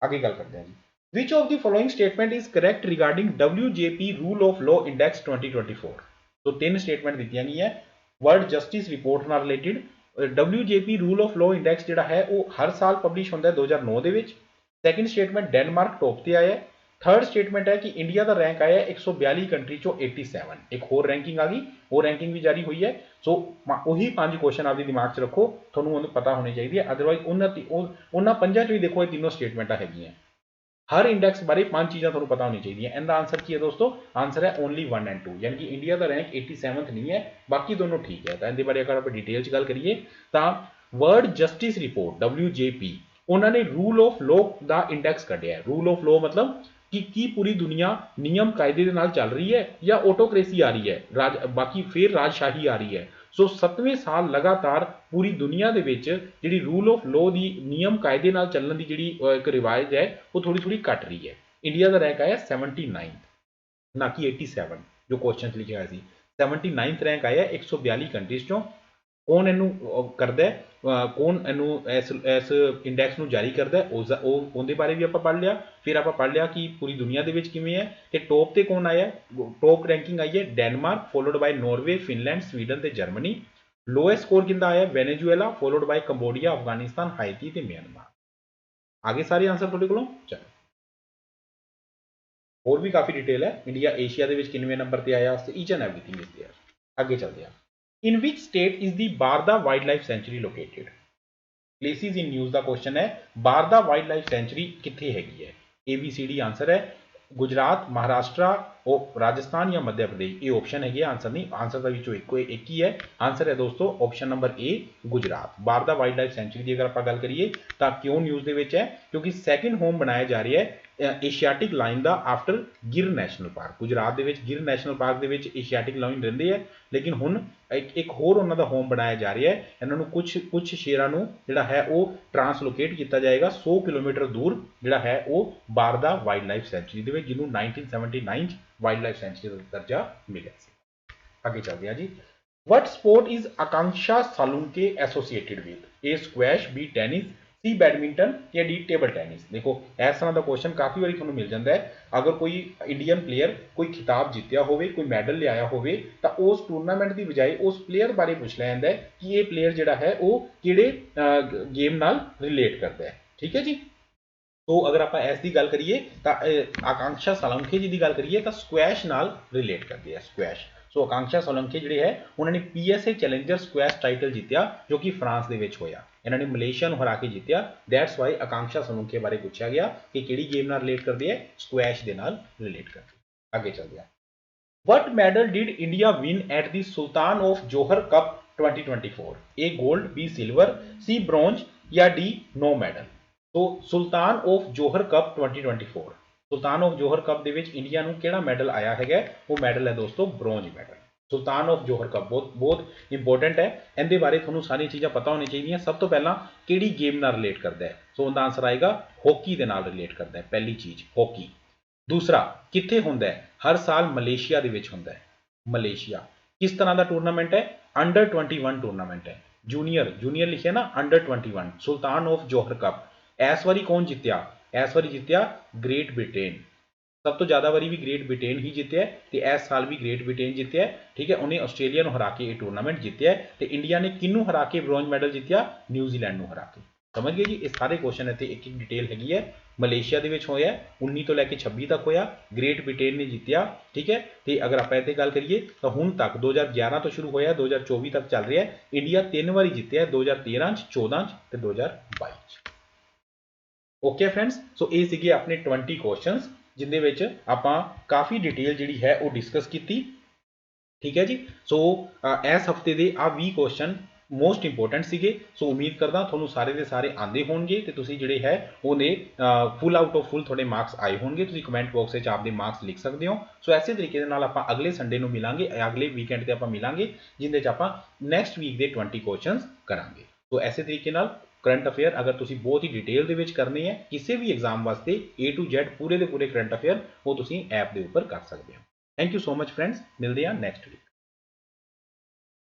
आगे गल करते हैं जी। Which of the following statement is correct regarding WJP rule of law index 2024। तो तीन स्टेटमेंट दी गई है वर्ल्ड जस्टिस रिपोर्ट नाल related. WJP rule of law index जिहड़ा है वो हर साल पब्लिश होंदा है 2009 दे विच। सैकेंड स्टेटमेंट डेनमार्क टॉप ते आया है। थर्ड स्टेटमेंट है कि इंडिया का रैंक आया 142 कंट्री चो 87। एक होर रैंकिंग आ गई, वो रैंकिंग भी जारी हुई है। सो वही 5 क्वेश्चन आपके दिमाग च रखो, थोनू पता होनी चाहिए। अदरवाइज उन्होंने 5 चो ही देखो ये तीनों स्टेटमेंटा है। हर इंडेक्स बारे 5 चीज़ा थोड़ा पता होनी चाहिए। इनका आंसर की है दोस्तों, आंसर है ओनली 1 एंड 2, यानी कि इंडिया का रैंक 87 नहीं है, बाकी दोनों ठीक है। तो इनके बारे अगर आप डिटेल च गल करिए तो वर्ल्ड जस्टिस रिपोर्ट WJP उन्होंने रूल ऑफ लॉ का इंडेक्स कढ़िया। रूल ऑफ लॉ मतलब कि पूरी दुनिया नियम कायदे के नाल चल रही है या ऑटोक्रेसी आ रही है, बाकी फिर राजशाही आ रही है। सो 7वें साल लगातार पूरी दुनिया के विच जिहड़ी रूल ऑफ लॉ की नियम कायदे नाल चलण की जिहड़ी एक रिवायत है वो थोड़ी थोड़ी घट रही है। इंडिया का रैंक आया 79 ना कि 87 जो क्वेश्चन लिखा है 79th रैंक आया 142 कंट्रीज चों। कौन इनू करता है, कौन इनू इस इंडैक्स में जारी करता है, उस बारे भी आप पढ़ लिया। फिर आप पढ़ लिया कि पूरी दुनिया के किमें है कि टॉप से कौन आया। टॉप रैंकिंग आई है Denmark followed by Norway, Finland, Sweden ते जर्मनी। लोएस्ट स्कोर किंदा आया Venezuela followed by Cambodia, Afghanistan, हाइती ते म्यांमार। आगे सारे आंसर थोड़े को चलो और भी काफ़ी डिटेल है। इंडिया एशिया के किनवें नंबर पर आया, each and everything is there. आगे चलते हैं। In which state is the Barda wild life sanctuary located. Places in news का क्वेश्चन है, बारदा वाइल्ड लाइफ सेंचुरी कितने हैगी है। ABCD आंसर है गुजरात, महाराष्ट्र, राजस्थान या मध्य प्रदेश। ये ऑप्शन है, आंसर नहीं, आंसर का एक ही है। आंसर है दोस्तों option number A Gujarat. Barda wild life century की अगर आप गल करिए तो क्यों न्यूज़ के है, क्योंकि सैकेंड होम बनाया जा रहा है एशियाटिक लाइन का आफ्टर गिर नैशनल पार्क। गुजरात के गिर नैशनल पार्क के एशियाटिक लाइन रहिंदे है, लेकिन हुण एक होर उन्हों का होम बनाया जा रहा है। इन्होंने कुछ शेरां नूं जिहड़ा है वो ट्रांसलोकेट किया जाएगा 100 किलोमीटर दूर जिहड़ा है वो बारदा वाइल्ड लाइफ सेंचुरी दे विच, जिन्होंने 1979 वाइल्ड लाइफ सेंचुरी का दर्जा मिला। आगे चलते हैं जी। What sport is Akanksha Salunkhe associated with. A squash, B tennis, C badminton या डी टेबल टेनिस। देखो इस तरह का क्वेश्चन काफ़ी बार थोड़ा मिल जाता है। अगर कोई इंडियन प्लेयर कोई खिताब जीत्या हो, कोई मैडल लिया हो, तो उस टूरनामेंट की बजाय उस प्लेयर बारे पूछ लिया जाता है कि ये प्लेयर जोड़ा है वो किहड़े गेम नाल रिलेट करता है। ठीक है जी। तो अगर आप इसकी गल करिए तो आकांक्षा सोलंकी जी की गल करिए तो स्क्वैश नाल रिलेट करते हैं, स्क्वैश। सो आकांक्षा सोलंकी जिहड़े है उन्होंने PSA चैलेंजर स्क्वैश टाइटल जीत्या जो कि फ्रांस के होया। इन्होंने मलेशिया हरा के जीत्या। दैट्स वाई आकांक्षा सोलंकी बारे पूछा गया कि किहड़ी गेम नाल रिलेट करते हैं, स्क्वैश के नाल रिलेट करते हैं। आगे चलते हैं। What medal did India win at the Sultan of Johor cup 2024। A gold, B silver, C bronze या डी नो मैडल। तो Sultan of Johor cup 2024, Sultan of Johor cup दे विच इंडिया नूं किहड़ा मैडल आया है, वो मैडल है दोस्तों bronze medal. Sultan of Johor cup बहुत बहुत इंपोर्टेंट है, इनके बारे थोनों सारी चीज़ां पता होनी चाहिए। सब तो पहला किहड़ी गेम नाल रिलेट करता है, सो उनका आंसर आएगा हॉकी के नाल रिलेट करता है। पहली चीज़ हॉकी। दूसरा कित्थे होंदा है, हर साल मलेशिया दे विच होंदा है। मलेशिया किस तरह का टूरनामेंट है, अंडर 21 टूरनामेंट है। जूनियर लिखे ना under 21। Sultan of Johor cup इस बारी कौन जितया, इस बारी जितया ग्रेट ब्रिटेन। सब तो ज़्यादा बारी भी ग्रेट ब्रिटेन ही जितया है, तो इस साल भी ग्रेट ब्रिटेन जितया है। ठीक है, उन्हें आस्ट्रेलिया को हरा के टूरनामेंट जितया है। तो इंडिया ने किनू हरा के ब्रॉन्ज मैडल जितया, न्यूजीलैंड को हरा के। समझ गए जी। ये सारे क्वेश्चन इतने एक एक डिटेल हैगी है। मलेशिया के होया 19 तो लैके 26 तक होया, ग्रेट ब्रिटेन ने जितया। ठीक है, तो अगर आप इतने गल करिए तो हूँ तक 2011 तो शुरू होया 2024 तक चल रहा है। इंडिया 3 बारी जितया है, 2013, 14 तो 2022। ओके फ्रेंड्स, सो ये सीगे अपने 20 क्वेश्चंस जिंदे विच आपां काफ़ी डिटेल जिहड़ी है वो डिस्कस की। ठीक है जी। सो इस हफ्ते के आ 20 क्वेश्चन मोस्ट इंपोर्टेंट सीगे। सो उम्मीद करदा तुहानूं सारे के सारे आंदे होणगे ते तुसीं जिहड़े है उहदे फुल आउट ऑफ फुल थोड़े मार्क्स आए होणगे। तुसीं कमेंट बॉक्स में आपके मार्क्स लिख सकते हो। सो इसे तरीके दे नाल आपां अगले संडे नूं मिलांगे, अगले वीकेंड ते आपां मिलांगे जिंदे च आपां नैक्सट वीक के 20 क्वेश्चंस करांगे। सो इसे तरीके नाल करंट अफेयर अगर तुसीं बहुत ही डिटेल दे विच करने हैं किसी भी एग्जाम वास्ते A to Z पूरे के पूरे करंट अफेयर वो तुसीं ऐप के उपर कर सकते हो। Thank you so much friends, मिलते हैं नैक्सट वीक।